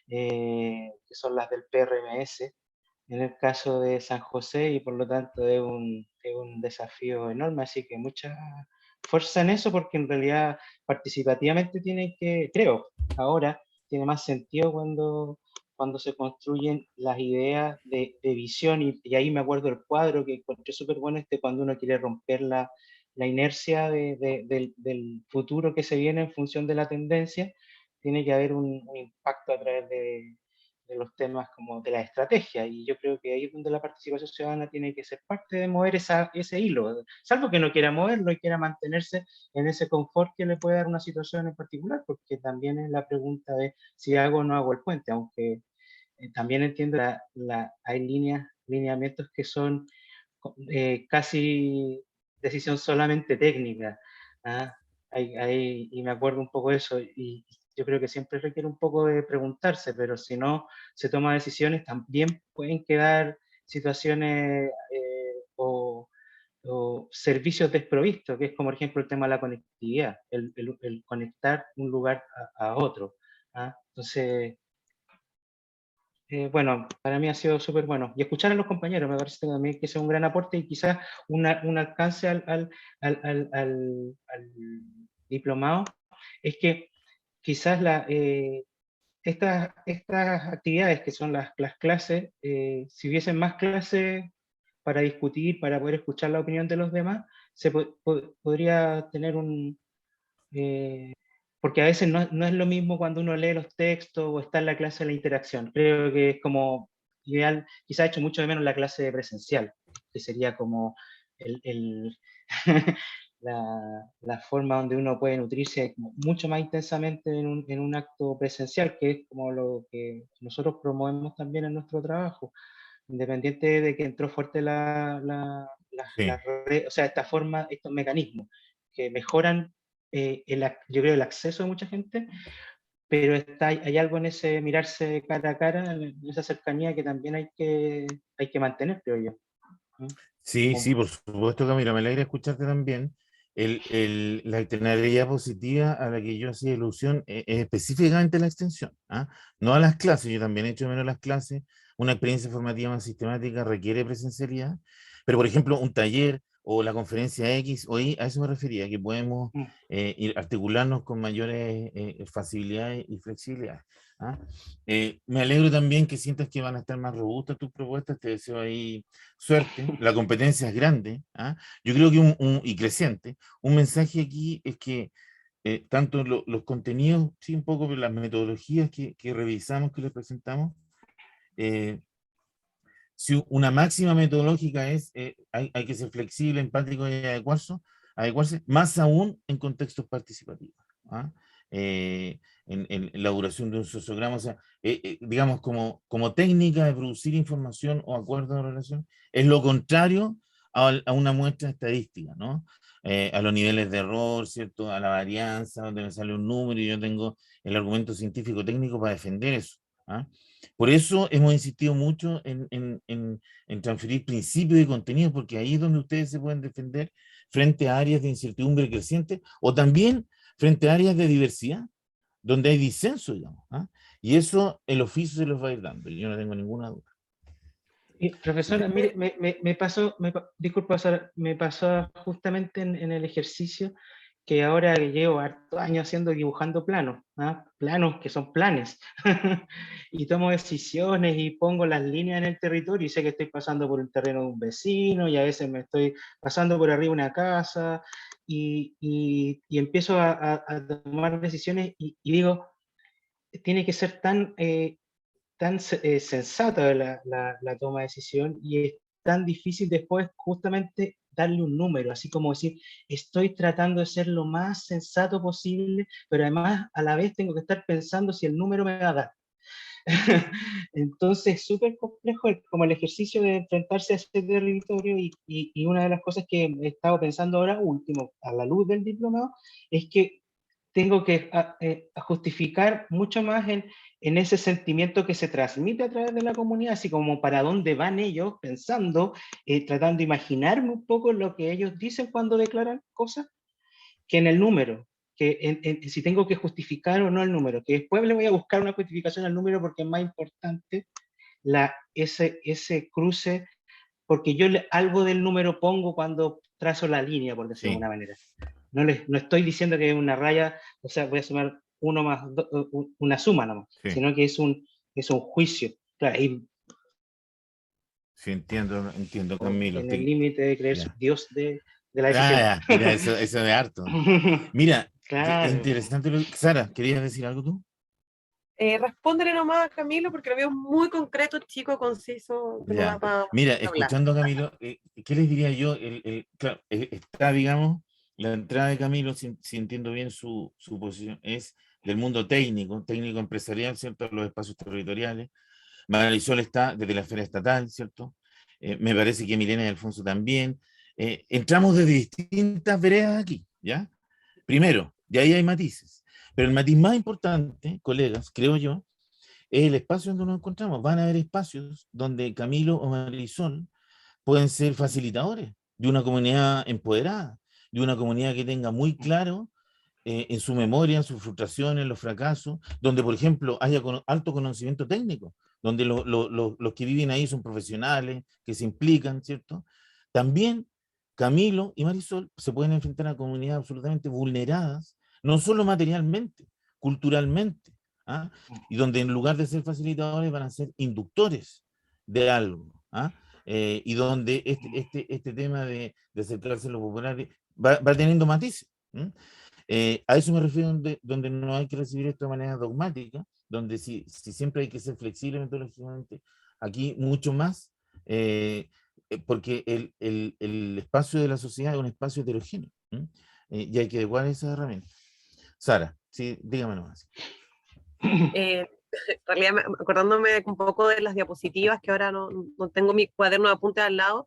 que son las del PRMS, en el caso de San José, y por lo tanto es un desafío enorme, así que mucha fuerza en eso, porque en realidad participativamente tiene que, creo, ahora tiene más sentido cuando se construyen las ideas de visión, y ahí me acuerdo del cuadro que encontré súper bueno, cuando uno quiere romper la inercia del futuro que se viene en función de la tendencia, tiene que haber un impacto a través de los temas como de la estrategia, y yo creo que ahí es donde la participación ciudadana tiene que ser parte de mover ese hilo, salvo que no quiera moverlo y quiera mantenerse en ese confort que le puede dar una situación en particular, porque también es la pregunta de si hago o no hago el puente, aunque también entiendo hay lineamientos que son casi decisión solamente técnica, ¿ah? Y me acuerdo un poco de eso, y yo creo que siempre requiere un poco de preguntarse, pero si no se toma decisiones, también pueden quedar situaciones o servicios desprovistos, que es como por ejemplo el tema de la conectividad, el conectar un lugar a otro, ¿ah? Entonces, bueno, para mí ha sido súper bueno. Y escuchar a los compañeros me parece también que es un gran aporte, y quizás un alcance al diplomado es que quizás estas actividades que son las clases, si hubiesen más clases para discutir, para poder escuchar la opinión de los demás, se podría tener porque a veces no es lo mismo cuando uno lee los textos o está en la clase de la interacción. Creo que es como ideal, quizá he hecho mucho de menos la clase presencial, que sería como el la forma donde uno puede nutrirse mucho más intensamente en un acto presencial, que es como lo que nosotros promovemos también en nuestro trabajo, independiente de que entró fuerte Sí. o sea, esta forma, estos mecanismos que mejoran, yo creo, el acceso de mucha gente, pero hay algo en ese mirarse cara a cara, en esa cercanía que también hay que mantener, creo yo. ¿Mm? Sí, Como- sí, por supuesto, Camilo, me alegra escucharte también. La alternativa positiva a la que yo hacía ilusión es específicamente la extensión, ¿ah? No a las clases, yo también he hecho menos las clases, una experiencia formativa más sistemática requiere presencialidad, pero por ejemplo un taller o la conferencia X, hoy a eso me refería, que podemos mm. articularnos con mayores facilidades y flexibilidades. ¿Ah? Me alegro también que sientas que van a estar más robustas tus propuestas, te deseo ahí suerte, la competencia es grande, ¿ah? Yo creo que y creciente, un mensaje aquí es que tanto los contenidos, sí, un poco, pero las metodologías que revisamos, que les presentamos, eh, si una máxima metodológica es hay que ser flexible, empático y adecuarse, más aún en contextos participativos. ¿Ah? En la duración de un sociograma, o sea, digamos, como técnica de producir información o acuerdo de relación, es lo contrario a una muestra estadística, ¿no? A los niveles de error, ¿cierto? A la varianza, donde me sale un número y yo tengo el argumento científico técnico para defender eso. ¿Ah? Por eso hemos insistido mucho en transferir principios y contenidos, porque ahí es donde ustedes se pueden defender frente a áreas de incertidumbre creciente o también frente a áreas de diversidad, donde hay disenso, digamos. ¿Ah? Y eso el oficio se los va a ir dando, y yo no tengo ninguna duda. Y, profesora, mire, me pasó, disculpa, Sara, me pasó justamente en el ejercicio que ahora que llevo hartos años haciendo, dibujando planos, ¿ah? Planos que son planes, y tomo decisiones y pongo las líneas en el territorio y sé que estoy pasando por un terreno de un vecino y a veces me estoy pasando por arriba de una casa y empiezo a tomar decisiones y digo, tiene que ser tan sensata la toma de decisión y es tan difícil después justamente darle un número, así como decir, estoy tratando de ser lo más sensato posible, pero además a la vez tengo que estar pensando si el número me va a dar. Entonces, súper complejo como el ejercicio de enfrentarse a ese territorio y una de las cosas que he estado pensando ahora último, a la luz del diplomado, es que tengo que a justificar mucho más en ese sentimiento que se transmite a través de la comunidad, así como para dónde van ellos pensando, tratando de imaginarme un poco lo que ellos dicen cuando declaran cosas, que en el número, que si tengo que justificar o no el número, que después le voy a buscar una justificación al número porque es más importante ese cruce, porque yo algo del número pongo cuando trazo la línea, por decirlo de Sí, alguna manera. No estoy diciendo que es una raya, o sea, voy a sumar uno más una suma nomás, sí, sino que es un juicio. Claro, y sí, entiendo, Camilo. en el límite de creer Ya. Dios de la decisión. Ya, eso de harto. Mira, qué Claro. interesante. Sara, ¿querías decir algo tú? Respóndele nomás a Camilo porque lo veo muy concreto, chico, conciso, que no da Ya, para mira, hablar. escuchando a Camilo, ¿qué les diría yo? Claro, está, digamos, la entrada de Camilo, si entiendo bien su posición, es del mundo técnico, técnico empresarial, ¿cierto? Los espacios territoriales. Marisol está desde la esfera estatal, ¿cierto? Me parece que Milena y Alfonso también. Entramos desde distintas veredas aquí, ¿ya? Primero, y ahí hay matices. Pero el matiz más importante, colegas, creo yo, es el espacio donde nos encontramos. Van a haber espacios donde Camilo o Marisol pueden ser facilitadores de una comunidad empoderada, de una comunidad que tenga muy claro en su memoria, en sus frustraciones, en los fracasos, donde, por ejemplo, haya alto conocimiento técnico, donde los que viven ahí son profesionales, que se implican, ¿cierto? También Camilo y Marisol se pueden enfrentar a comunidades absolutamente vulneradas, no solo materialmente, culturalmente, ¿ah? Y donde en lugar de ser facilitadores van a ser inductores de algo, ¿ah? Y donde este tema de acercarse a lo popular va teniendo matices. A eso me refiero donde no hay que recibir esto de manera dogmática, donde si siempre hay que ser flexible metodológicamente, aquí mucho más, porque el espacio de la sociedad es un espacio heterogéneo. Y hay que adecuar esas herramientas. Sara, sí, dígame nomás. En realidad, acordándome un poco de las diapositivas, que ahora no tengo mi cuaderno de apuntes al lado,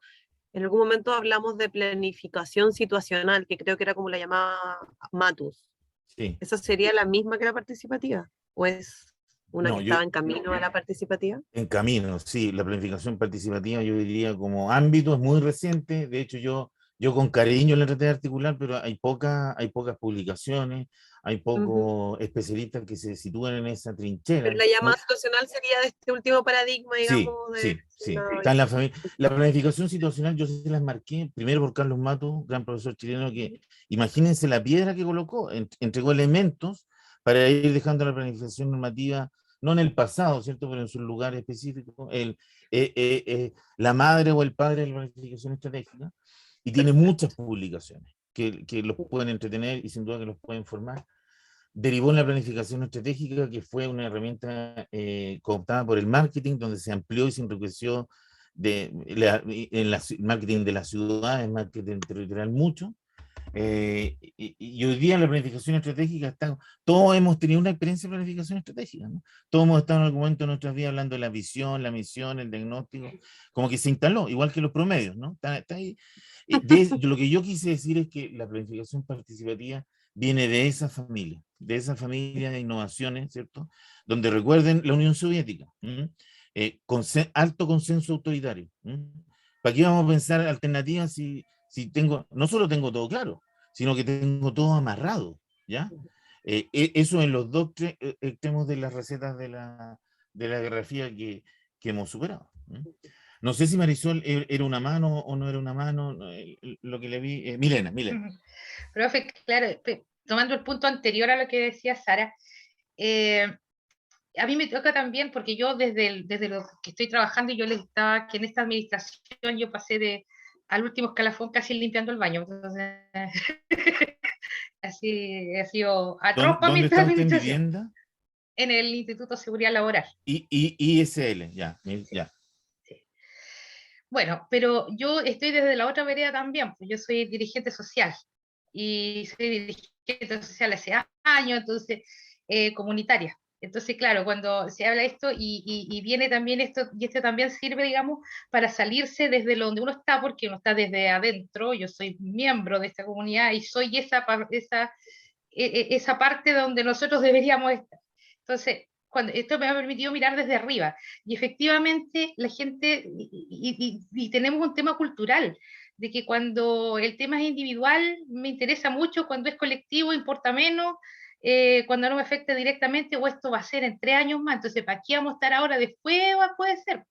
en algún momento hablamos de planificación situacional, que creo que era como la llamaba Matus. Sí. ¿Esa sería la misma que la participativa? ¿O es una No, que yo, estaba en camino a la participativa? en camino, sí, la planificación participativa yo diría como ámbito es muy reciente, de hecho yo con cariño la traté de articular, pero hay pocas publicaciones, hay pocos especialistas que se sitúan en esa Pero trinchera. la llamada situacional sería de este último paradigma, Sí, digamos, de sí, sí. la Está en la familia. La planificación situacional yo se las marqué primero por Carlos Mato, gran profesor chileno, que imagínense la piedra que colocó, entregó elementos para ir dejando la planificación normativa, no en el pasado, ¿cierto? Pero en su lugar específico, la madre o el padre de la planificación estratégica, y tiene muchas publicaciones que los pueden entretener y sin duda que los pueden formar. Derivó en la planificación estratégica, que fue una herramienta cooptada por el marketing, donde se amplió y se enriqueció en el marketing de las ciudades, marketing territorial mucho. Y hoy día la planificación estratégica está, todos hemos tenido una experiencia de planificación estratégica, ¿no? Todos hemos estado en algún momento de nuestras vidas hablando de la visión, la misión, el diagnóstico, como que se instaló, igual que los promedios, ¿no? Está ahí. Lo que yo quise decir es que la planificación participativa viene de esa familia de innovaciones, ¿cierto? Donde recuerden la Unión Soviética, alto consenso autoritario. ¿Para qué vamos a pensar alternativas si tengo, no solo tengo todo claro, sino que tengo todo amarrado, ¿ya? Eso en los dos extremos de las recetas de la geografía que hemos superado. No sé si Marisol era una mano o no era una mano, lo que le vi. Milena. Profe, claro, tomando el punto anterior a lo que decía Sara, a mí me toca también, porque yo desde lo que estoy trabajando, yo les estaba, que en esta administración yo pasé al último escalafón casi limpiando el baño. Entonces, así ha sido atroz para mi ¿Dónde está usted en administración, vivienda? en el Instituto de Seguridad Laboral. ISL, ya. Sí. Bueno, pero yo estoy desde la otra vereda también, pues yo soy dirigente social y soy dirigente social hace años, entonces, comunitaria. Entonces, claro, cuando se habla esto y viene también esto, y esto también sirve, digamos, para salirse desde donde uno está, porque uno está desde adentro, yo soy miembro de esta comunidad y soy esa parte donde nosotros deberíamos estar. Entonces, esto me ha permitido mirar desde arriba. Y efectivamente, la gente, y tenemos un tema cultural, de que cuando el tema es individual me interesa mucho, cuando es colectivo importa menos, cuando no me afecta directamente, o esto va a ser en 3 años más, entonces, ¿para qué vamos a estar ahora? Después puede ser.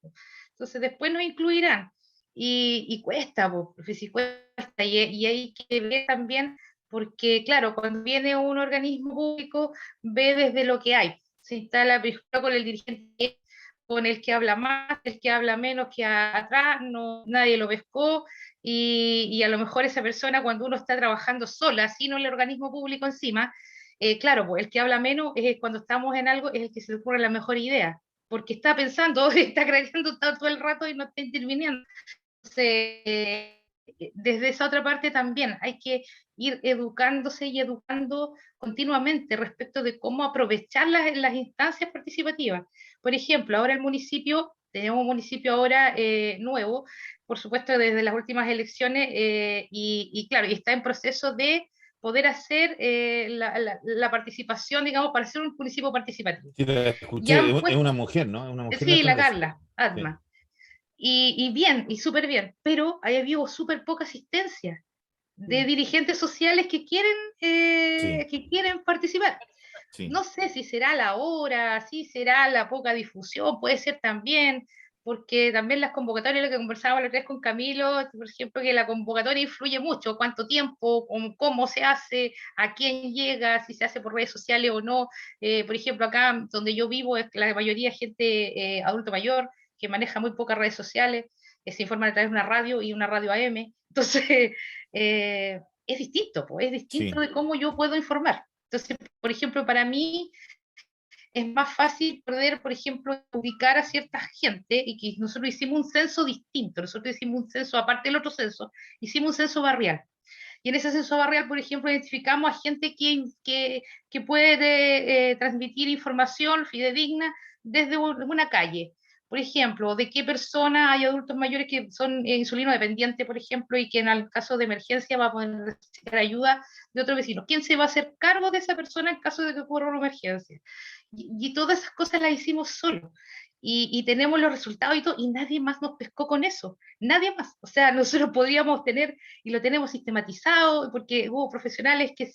Entonces, después nos incluirán. Y cuesta, pues, si cuesta, y hay que ver también, porque claro, cuando viene un organismo público, ve desde lo que hay, se instala con el dirigente, con el que habla más, el que habla menos que atrás, no, nadie lo pescó, y a lo mejor esa persona, cuando uno está trabajando sola, sin el organismo público encima, claro, pues el que habla menos es cuando estamos en algo, es el que se le ocurre la mejor idea, porque está pensando, está creando todo el rato y no está interviniendo. Entonces, desde esa otra parte también hay que ir educándose y educando continuamente respecto de cómo aprovechar las instancias participativas. Por ejemplo, ahora tenemos un municipio ahora nuevo, por supuesto desde las últimas elecciones, y claro, y está en proceso de poder hacer la participación, digamos, para ser un municipio participativo. Sí, la Ya escuché, han es puesto, una mujer, ¿no? Es una mujer la sí, la alcaldesa. Carla Sí. Atma. Y bien, y súper bien, pero ahí habido súper poca asistencia de dirigentes sociales Sí, que quieren participar. sí. No sé si será la hora, si será la poca difusión, puede ser también, porque también las convocatorias, lo que conversábamos la otra vez con Camilo, por ejemplo, que la convocatoria influye mucho, cuánto tiempo, cómo se hace, a quién llega, si se hace por redes sociales o no. Por ejemplo, acá donde yo vivo, es la mayoría gente adulto mayor, que maneja muy pocas redes sociales, se informan a través de una radio y una radio AM. Entonces, es distinto, pues, es distinto Sí. de cómo yo puedo informar. Entonces, por ejemplo, para mí es más fácil poder, por ejemplo, ubicar a cierta gente, y que nosotros hicimos un censo distinto, nosotros hicimos un censo, aparte del otro censo, hicimos un censo barrial. Y en ese censo barrial, por ejemplo, identificamos a gente que puede transmitir información fidedigna desde una calle. Por ejemplo, de qué persona hay adultos mayores que son insulino dependientes, por ejemplo, y que en el caso de emergencia va a poder recibir ayuda de otro vecino. ¿Quién se va a hacer cargo de esa persona en caso de que ocurra una emergencia? Y todas esas cosas las hicimos solos. Y tenemos los resultados y todo, y nadie más nos pescó con eso, nadie más. O sea, nosotros podríamos tener, y lo tenemos sistematizado, porque hubo profesionales que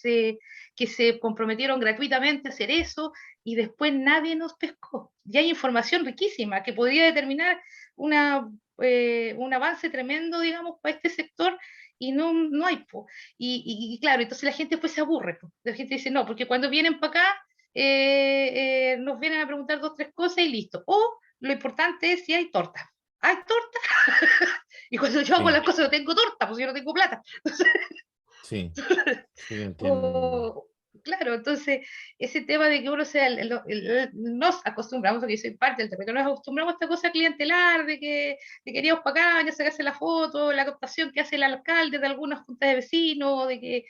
se comprometieron gratuitamente a hacer eso, y después nadie nos pescó. Y hay información riquísima que podría determinar un avance tremendo, digamos, para este sector, y no hay. Y claro, entonces la gente después se aburre. La gente dice, no, porque cuando vienen para acá, nos vienen a preguntar 2, 3 cosas y listo. O lo importante es si hay torta. ¿Hay torta? Y cuando yo hago Sí, las cosas no tengo torta, pues yo no tengo plata. sí, sí, entiendo. Claro, entonces ese tema de que uno sea, nos acostumbramos, porque yo soy parte del territorio, nos acostumbramos a esta cosa clientelar, de que iríamos para acá, ya sacarse la foto, la captación que hace el alcalde de algunas juntas de vecinos, de que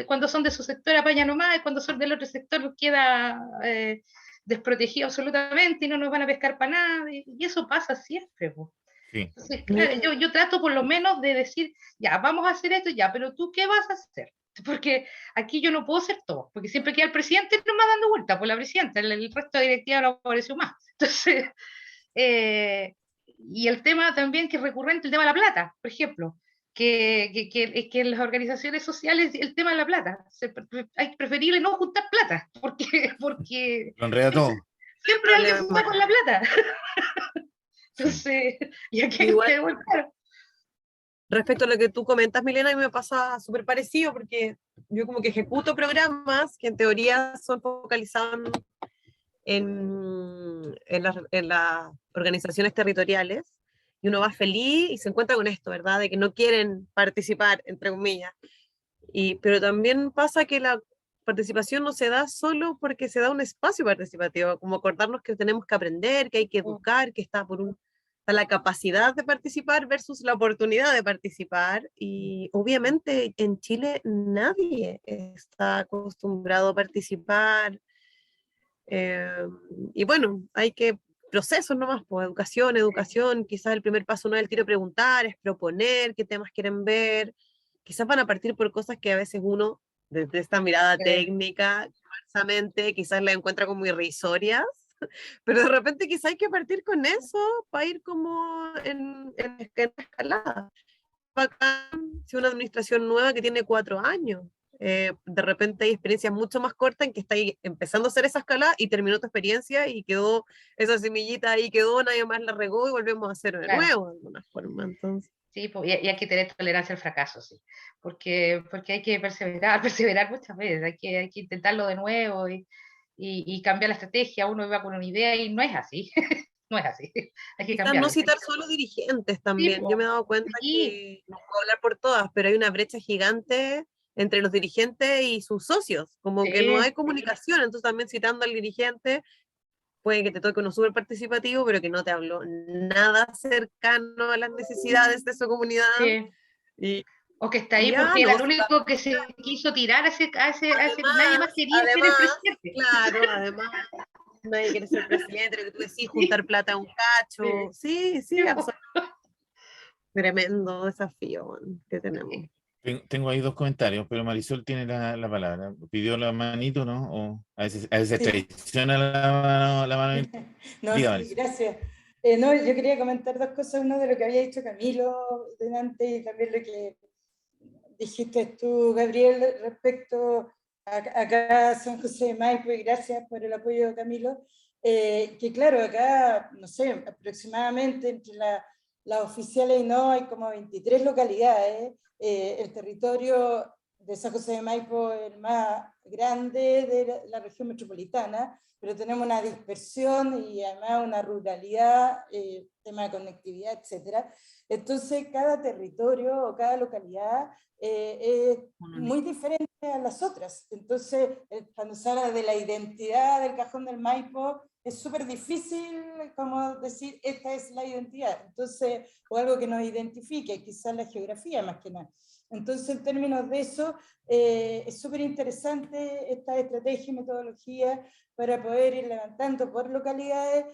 cuando son de su sector apañan nomás, y cuando son del otro sector queda desprotegido absolutamente y no nos van a pescar para nada, y eso pasa siempre, pues. Sí, Entonces, claro, yo trato por lo menos de decir, ya, vamos a hacer esto, ya, pero tú, ¿qué vas a hacer? Porque aquí yo no puedo hacer todo, porque siempre queda el presidente nomás dando vuelta, por la presidenta, el resto de directiva no apareció más. Entonces, y el tema también que es recurrente, el tema de la plata, por ejemplo, que en las organizaciones sociales el tema de la plata, hay preferible no juntar plata, porque lo enreda todo. siempre alguien se va Problema. con la plata. Sí. Entonces, y aquí Igual, hay que devolver. respecto a lo que tú comentas, Milena, a mí me pasa súper parecido porque yo como que ejecuto programas que en teoría son focalizados en las organizaciones territoriales y uno va feliz y se encuentra con esto, ¿verdad? De que no quieren participar, entre comillas. Pero también pasa que la participación no se da solo porque se da un espacio participativo, como acordarnos que tenemos que aprender, que hay que educar, que está la capacidad de participar versus la oportunidad de participar. Y obviamente en Chile nadie está acostumbrado a participar. Y bueno, hay que procesos nomás, pues educación, quizás el primer paso no es el tiro preguntar, es proponer qué temas quieren ver, quizás van a partir por cosas que a veces uno, desde esta mirada técnica, falsamente, quizás la encuentra como irrisorias, pero de repente quizás hay que partir con eso para ir como en escalada. Si una administración nueva que tiene 4 años, de repente hay experiencias mucho más cortas en que está empezando a hacer esa escala y terminó tu experiencia y quedó esa semillita ahí, quedó, nadie más la regó y volvemos a hacer de nuevo de alguna forma. Entonces, sí, y hay que tener tolerancia al fracaso, sí, porque hay que perseverar muchas veces, hay que intentarlo de nuevo y cambiar la estrategia. Uno iba con una idea y no es así, no es así, hay que quizás no cambiarla. citar solo dirigentes Sí, también. Yo me he dado cuenta que, no puedo hablar por todas, pero hay una brecha gigante entre los dirigentes y sus socios, como que no hay comunicación, entonces también citando al dirigente, puede que te toque uno súper participativo, pero que no te habló nada cercano a las necesidades de su comunidad. sí. Y, O que está ahí ya, porque era no, el único que se quiso tirar nadie más quería ser el además, presidente. claro, además, nadie quiere ser presidente, lo que tú decís, juntar plata a un cacho. Sí, tremendo desafío que tenemos. Tengo ahí 2 comentarios, pero Marisol tiene la palabra. Pidió la manito, ¿no? O a veces Sí. traiciona la mano. No, Diga, sí, Marisol. gracias. No, yo quería comentar 2 cosas, uno de lo que había dicho Camilo delante y también lo que dijiste tú, Gabriel, respecto a acá San José de Maipo, y gracias por el apoyo, Camilo, que claro, acá, no sé, aproximadamente entre las oficiales y no, hay como 23 localidades, el territorio de San José de Maipo es el más grande de la región metropolitana, pero tenemos una dispersión y además una ruralidad, tema de conectividad, etc. Entonces, cada territorio o cada localidad es muy diferente a las otras. Entonces, cuando se habla de la identidad del Cajón del Maipo, es súper difícil como decir, esta es la identidad. Entonces, o algo que nos identifique, quizás la geografía más que nada. Entonces, en términos de eso, es súper interesante esta estrategia y metodología para poder ir levantando por localidades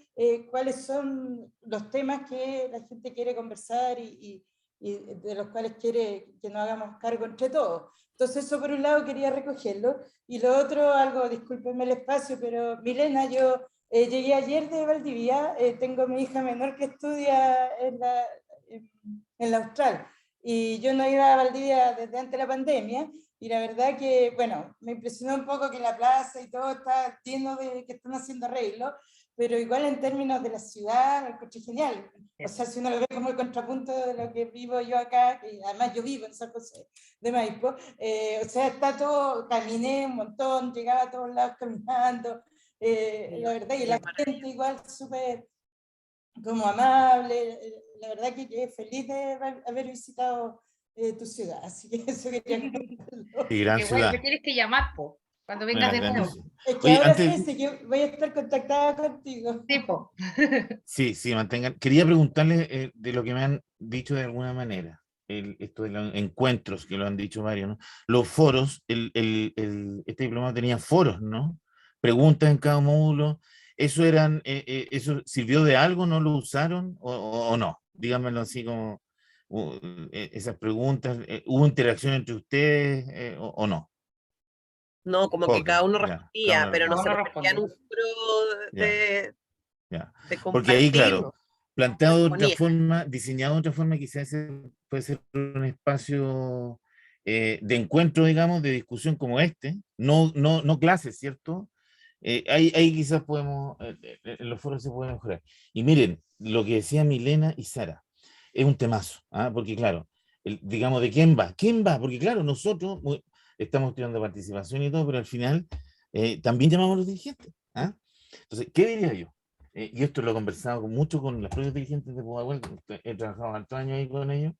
cuáles son los temas que la gente quiere conversar y de los cuales quiere que nos hagamos cargo entre todos. Entonces eso por un lado quería recogerlo, y lo otro, algo, discúlpenme el espacio, pero Milena, yo llegué ayer de Valdivia, tengo mi hija menor que estudia en la Austral, y yo no iba a Valdivia desde antes de la pandemia, y la verdad que, bueno, me impresionó un poco que la plaza y todo está lleno de que están haciendo arreglos, pero igual en términos de la ciudad, el coche genial. O sea, si uno lo ve como el contrapunto de lo que vivo yo acá, y además yo vivo en San José de Maipo, o sea, está todo, caminé un montón, llegaba a todos lados caminando, la verdad, y la gente igual súper como amable, la verdad que quedé feliz de haber visitado tu ciudad, así que eso quería comentarlo. Sí, gran Qué bueno, ciudad. me tienes que llamar, po, cuando Una vengas de gran nuevo. ciudad. Es que Oye, ahora antes, fíjense que voy a estar contactada contigo. Sí, po. sí, sí, mantengan. Quería preguntarle de lo que me han dicho de alguna manera, esto de los encuentros, que lo han dicho varios, ¿no? Los foros, este diplomado tenía foros, ¿no? Preguntas en cada módulo. ¿Eso sirvió de algo? ¿No lo usaron o no? Díganmelo así como esas preguntas. ¿Hubo interacción entre ustedes o no? No, como que cada Poca, uno ya, cada respondía, uno pero no No, se responde. no convertía en un responde. foro Ya, ya. de Porque ahí, compartir, claro, no, se planteado de otra exponía. forma, diseñado de otra forma, quizás puede ser un espacio de encuentro, digamos, de discusión como este, no clases, ¿cierto? Ahí quizás podemos, en los foros se puede mejorar. Y miren, lo que decía Milena y Sara, es un temazo, ¿ah? Porque claro, digamos, ¿de quién va? ¿Quién va? Porque claro, nosotros estamos teniendo participación y todo, pero al final también llamamos a los dirigentes, ¿ah? Entonces, ¿qué diría yo? Y esto lo he conversado mucho con los propios dirigentes de Pudahuel, he trabajado hartos años ahí con ellos,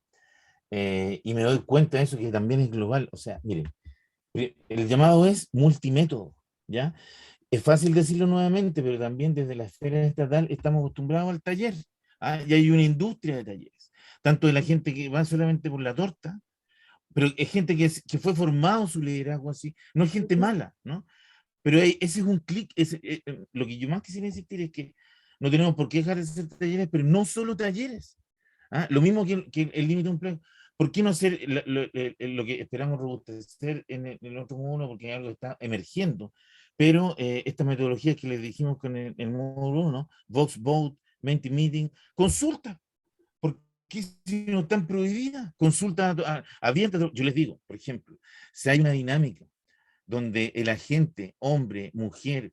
y me doy cuenta de eso que también es global. O sea, miren, el llamado es multimétodo, ¿ya? Es fácil decirlo nuevamente, pero también desde la esfera estatal estamos acostumbrados al taller, ¿ah? Y hay una industria de talleres, tanto de la gente que va solamente por la torta, pero es gente que fue formado su liderazgo así, no es gente mala, ¿no? Pero ese es un clic, lo que yo más quisiera insistir es que no tenemos por qué dejar de hacer talleres, pero no solo talleres. ¿Ah? Lo mismo que el límite de empleo. ¿Por qué no hacer lo que esperamos robustecer en el otro módulo? Porque algo está emergiendo. Pero estas metodologías que les dijimos con el módulo 1, Vox Vote, Mentimeeting, consulta. ¿Por qué si no están prohibidas? Consulta abierta. Yo les digo, por ejemplo, si hay una dinámica donde el agente, hombre, mujer,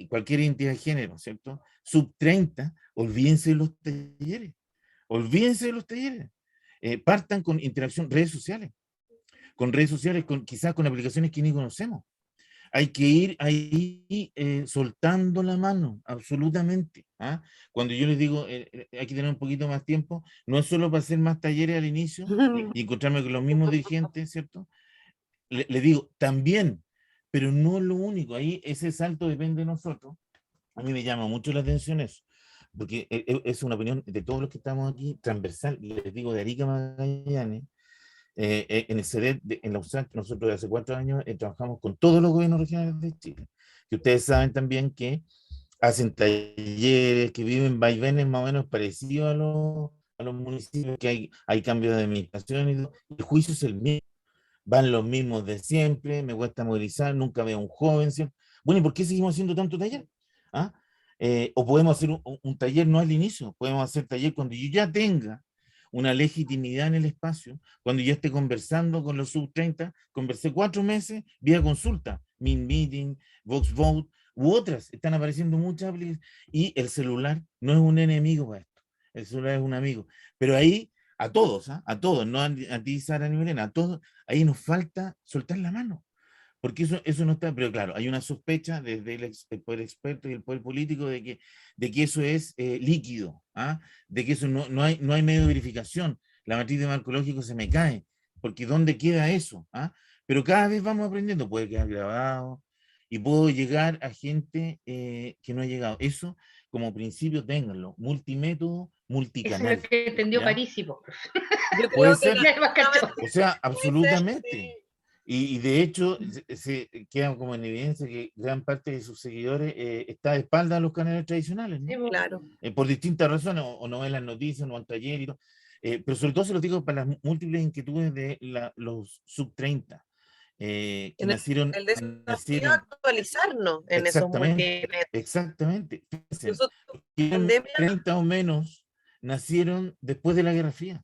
cualquier identidad de género, ¿cierto? Sub 30, olvídense de los talleres, olvídense de los talleres. Partan con interacción, redes sociales, quizás con aplicaciones que ni conocemos. Hay que ir ahí soltando la mano, absolutamente. ¿Ah? Cuando yo les digo, hay que tener un poquito más tiempo, no es solo para hacer más talleres al inicio y encontrarme con los mismos dirigentes, ¿cierto? Le digo, también, pero no lo único, ahí ese salto depende de nosotros. A mí me llama mucho la atención eso, porque es una opinión de todos los que estamos aquí, transversal, les digo, de Arica Magallanes, en el CEDET, en la USAC, nosotros hace 4 años trabajamos con todos los gobiernos regionales de Chile, que ustedes saben también que hacen talleres, que viven vaivenes más o menos parecidos a los municipios, que hay cambios de administración y todo. El juicio es el mismo, van los mismos de siempre, me cuesta movilizar, nunca veo a un joven, ¿cierto? Bueno, ¿y por qué seguimos haciendo tanto taller? ¿Ah? O podemos hacer un taller no al inicio, podemos hacer taller cuando yo ya tenga una legitimidad en el espacio, cuando yo esté conversando con los sub 30, conversé 4 meses vía consulta, Min Meeting, Vox Vote, u otras, están apareciendo muchas aplicaciones, y el celular no es un enemigo para esto, el celular es un amigo, pero ahí a todos, ¿ah? A todos, no a ti, Sara ni Milena, a todos, ahí nos falta soltar la mano, porque eso no está, pero claro, hay una sospecha desde el poder experto y el poder político de que eso es líquido, ¿ah? De que eso no hay medio de verificación, la matriz de marco lógico se me cae, porque ¿dónde queda eso? ¿Ah? Pero cada vez vamos aprendiendo, puede quedar grabado, y puedo llegar a gente que no ha llegado. Eso como principio, ténganlo, multimétodo, Eso es multicanal. lo que entendió ¿ya? París, po. Yo Puede creo que ser, Nadie más cachó. o sea, puede ser, absolutamente. Y de hecho, se queda como en evidencia que gran parte de sus seguidores está de espalda a los canales tradicionales, ¿no? Sí, po. claro. Por distintas razones, o no ven las noticias, no van taller y todo. Pero sobre todo se lo digo para las múltiples inquietudes de los sub-30, que En nacieron, el desafío de nacieron actualizarnos en esos exactamente, multimedia. exactamente. Fíjense, Nosotros, tienen pandemia, 30 o menos, nacieron después de la Guerra Fría,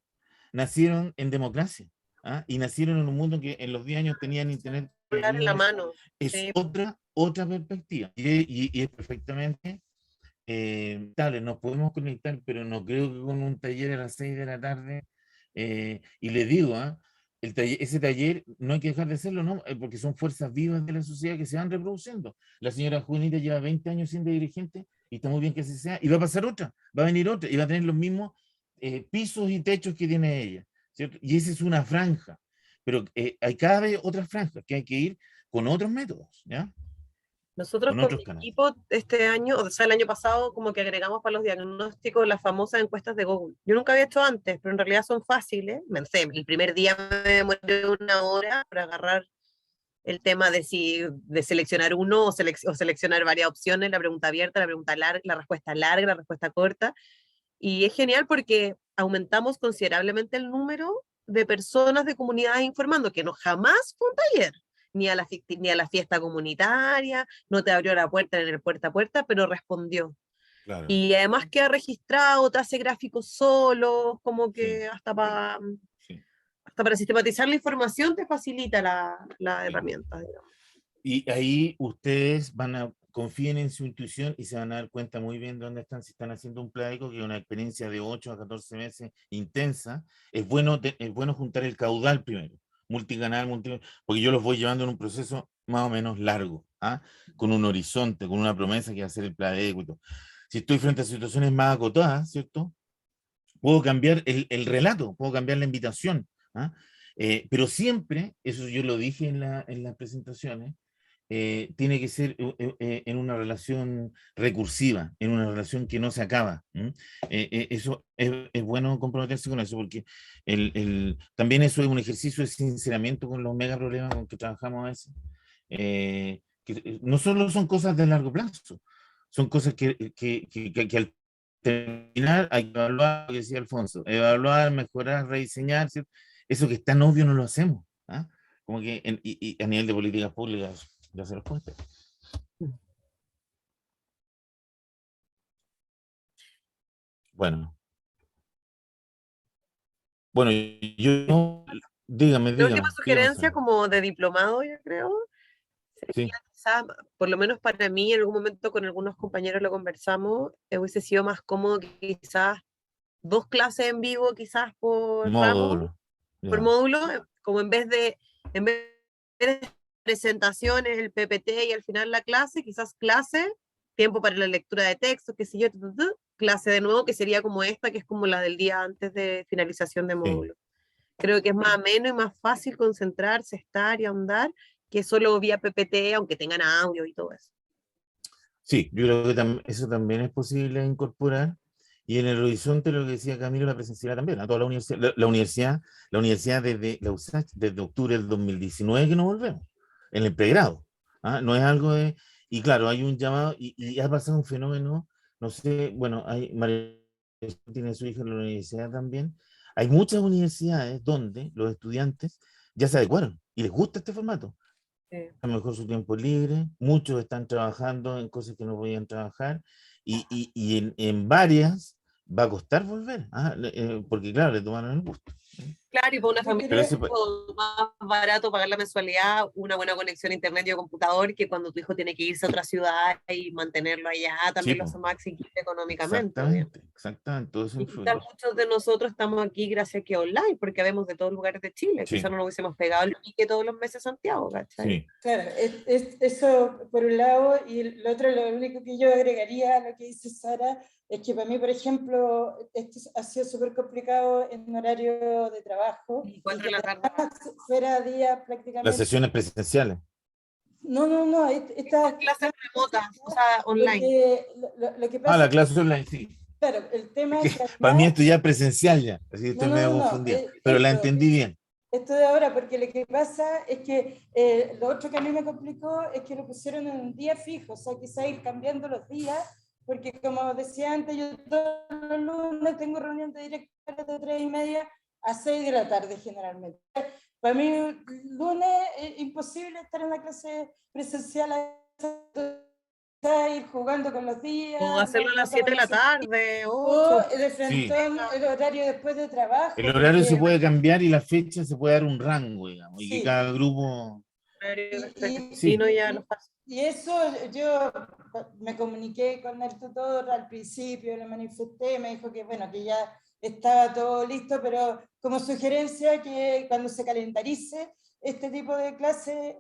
nacieron en democracia, ¿ah? Y nacieron en un mundo que en los 10 años tenían internet celular en la disponible. mano. Es Sí, otra perspectiva. Y es perfectamente tal, nos podemos conectar, pero no creo que con un taller a las 6 de la tarde. Y les digo, ese taller no hay que dejar de hacerlo, ¿no? Porque son fuerzas vivas de la sociedad que se van reproduciendo. La señora Juanita lleva 20 años siendo dirigente y está muy bien que así sea. Y va a pasar otra, va a venir otra y va a tener los mismos pisos y techos que tiene ella, ¿cierto? Y esa es una franja. Pero hay cada vez otras franjas que hay que ir con otros métodos, ¿ya? nosotros Con con otros mi canales. equipo este año, o sea, el año pasado, como que agregamos para los diagnósticos las famosas encuestas de Google. Yo nunca había hecho antes, pero en realidad son fáciles. Me sé, el primer día me demoré 1 hora para agarrar el tema de seleccionar uno o seleccionar varias opciones, la pregunta abierta, la pregunta larga, la respuesta corta. Y es genial porque aumentamos considerablemente el número de personas de comunidades informando, que no jamás fue un taller, ni a la fiesta comunitaria, no te abrió la puerta en el puerta a puerta, pero respondió. Claro. Y además queda registrado, te hace gráficos solos, como que Sí. Sí. hasta para sistematizar la información te facilita la Sí. herramienta, digamos. Y ahí ustedes confíen en su intuición y se van a dar cuenta muy bien de dónde están, si están haciendo un plástico, que es una experiencia de 8 a 14 meses intensa. Es bueno juntar el caudal primero, multicanal, porque yo los voy llevando en un proceso más o menos largo, con un horizonte, con una promesa que va a ser el plástico y todo. Si estoy frente a situaciones más acotadas, ¿cierto? Puedo cambiar el relato, puedo cambiar la invitación, pero siempre, eso yo lo dije en las presentaciones, tiene que ser en una relación recursiva, en una relación que no se acaba. Eso es bueno comprometerse con eso, porque también eso es un ejercicio de sinceramiento con los mega problemas con que trabajamos a veces. Que no solo son cosas de largo plazo, son cosas que al terminar hay que evaluar, lo que decía Alfonso, evaluar, mejorar, rediseñar, ¿cierto? Eso que es tan obvio no lo hacemos. Como que y a nivel de políticas públicas ya se los cuesta. Bueno, yo, dígame, La última dígame, sugerencia Sara. como de diplomado, yo creo, Sí, sería quizá, por lo menos para mí, en algún momento con algunos compañeros lo conversamos, hubiese sido más cómodo que quizás 2 clases en vivo, quizás por ramo, módulo. por Ya. módulo, como en vez de presentaciones, el PPT y al final la clase, quizás clase, tiempo para la lectura de texto, qué sé yo, clase de nuevo, que sería como esta, que es como la del día antes de finalización de Sí. módulo. Creo que es más ameno y más fácil concentrarse, estar y ahondar, que solo vía PPT, aunque tengan audio y todo eso. Sí, yo creo que eso también es posible incorporar. Y en el horizonte, lo que decía Camilo, la presencialidad también, a toda la universidad. La universidad desde la USACH, desde octubre del 2019 que no volvemos, en el pregrado. No es algo de... Y claro, hay un llamado, y ha pasado un fenómeno, no sé, bueno, María tiene su hija en la universidad también. Hay muchas universidades donde los estudiantes ya se adecuaron y les gusta este formato. Sí. A lo mejor su tiempo es libre, muchos están trabajando en cosas que no podían trabajar, y en varias va a costar volver, porque claro, le tomaron el gusto. Claro, y para una Yo familia Pero quería, ese, es más barato pagar la mensualidad, una buena conexión a internet y a computador, que cuando tu hijo tiene que irse a otra ciudad y mantenerlo allá, sí, también lo po, hace más asequible económicamente, obviamente. exactamente, todo eso Y quizás influye. muchos de nosotros estamos aquí gracias a que online, porque vemos de todos lugares de Chile, Sí, quizás no nos hubiésemos pegado el pique todos los meses a Santiago, ¿cachai? sí, claro, eso por un lado, y lo otro, lo único que yo agregaría a lo que dice Sara, es que para mí, por ejemplo, esto ha sido súper complicado en horario de trabajo, Y y 4 de que la tarde. además fuera día las prácticamente sesiones presenciales. No, esta Clases remotas, o sea, online. porque lo que pasa la es que, clase online, sí. claro, el tema es que Para mí además, esto ya es presencial ya, así que estoy medio confundido, pero la entendí bien. esto de ahora, porque lo que pasa es que lo otro que a mí me complicó es que lo pusieron en un día fijo, o sea, quizá ir cambiando los días, porque como decía antes, yo todos los lunes tengo reunión de directores de 3:30 a 6 de la tarde generalmente. Para mí, lunes es imposible estar en la clase presencial, ir jugando con los días. O hacerlo a las 7 de la tarde, O 8. de frente el horario después de trabajo. El horario se porque- puede cambiar y la fecha se puede dar un rango, digamos, y que Sí. cada grupo... Y no ya los pasos. y eso yo me comuniqué con el tutor al principio, le manifesté, me dijo que bueno, que ya estaba todo listo, pero como sugerencia que cuando se calendarice este tipo de clase,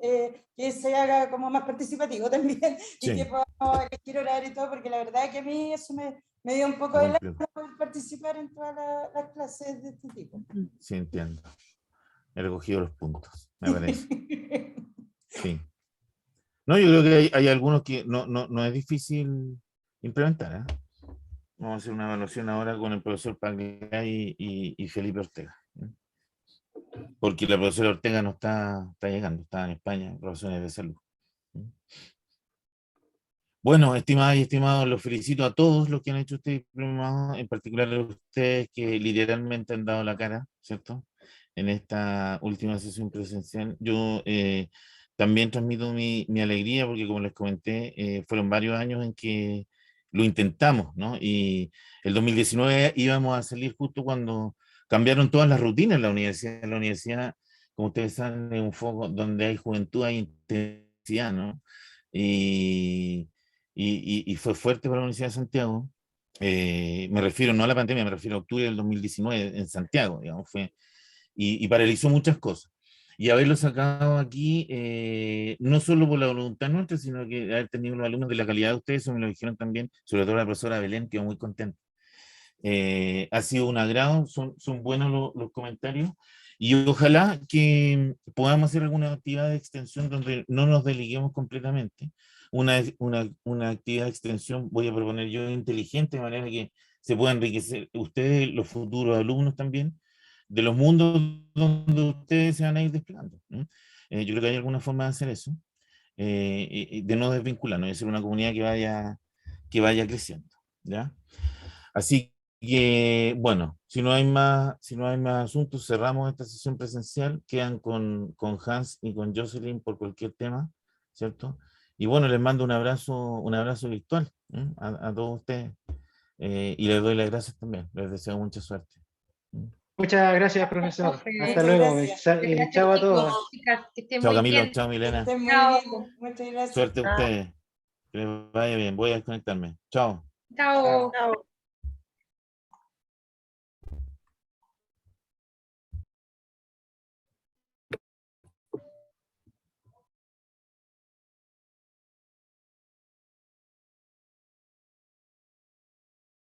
que se haga como más participativo también, y Sí. que podamos elegir horario y todo, porque la verdad que a mí eso me dio un poco Lo de completo. lástima poder participar en todas las clases de este tipo. Sí, entiendo. He recogido los puntos, me parece. Sí. No, yo creo que hay algunos que no es difícil implementar, ¿eh? Vamos a hacer una evaluación ahora con el profesor Paglia y Felipe Ortega. ¿eh? Porque la profesora Ortega no está llegando, está en España, por razones de salud. ¿eh? Bueno, estimadas y estimados, los felicito a todos los que han hecho este diplomado, en particular a ustedes que literalmente han dado la cara, ¿cierto? En esta última sesión presencial. Yo también transmito mi alegría porque, como les comenté, fueron varios años en que lo intentamos, ¿no? Y el 2019 íbamos a salir justo cuando cambiaron todas las rutinas en la universidad. La universidad, como ustedes saben, es un foco donde hay juventud, hay intensidad, ¿no? Y fue fuerte para la Universidad de Santiago. Me refiero no a la pandemia, me refiero a octubre del 2019 en Santiago, digamos, y paralizó muchas cosas. Y haberlo sacado aquí, no solo por la voluntad nuestra, sino que haber tenido los alumnos de la calidad de ustedes, eso me lo dijeron también, sobre todo la profesora Belén, quedó muy contenta. Ha sido un agrado, son buenos los comentarios, y ojalá que podamos hacer alguna actividad de extensión donde no nos desliguemos completamente. Una actividad de extensión, voy a proponer yo, inteligente, de manera que se puedan enriquecer ustedes, los futuros alumnos también, de los mundos donde ustedes se van a ir desplegando. Yo creo que hay alguna forma de hacer eso, de no desvincularnos, de ser una comunidad que vaya creciendo. ¿ya? Así que, bueno, si no hay más asuntos, cerramos esta sesión presencial, quedan con Hans y con Jocelyn por cualquier tema, ¿cierto? Y bueno, les mando un abrazo virtual a todos ustedes, y les doy las gracias también, les deseo mucha suerte. Muchas gracias, profesor. Profe. Hasta Muchas luego. gracias. Gracias, Chao a chicos, todos. chicas, que estén Chao muy Camilo, bien. chao Que Milena, estén muy Chao. bien. Muchas gracias. suerte a ustedes, que les vaya bien, voy a desconectarme, chao. Chao. Chao.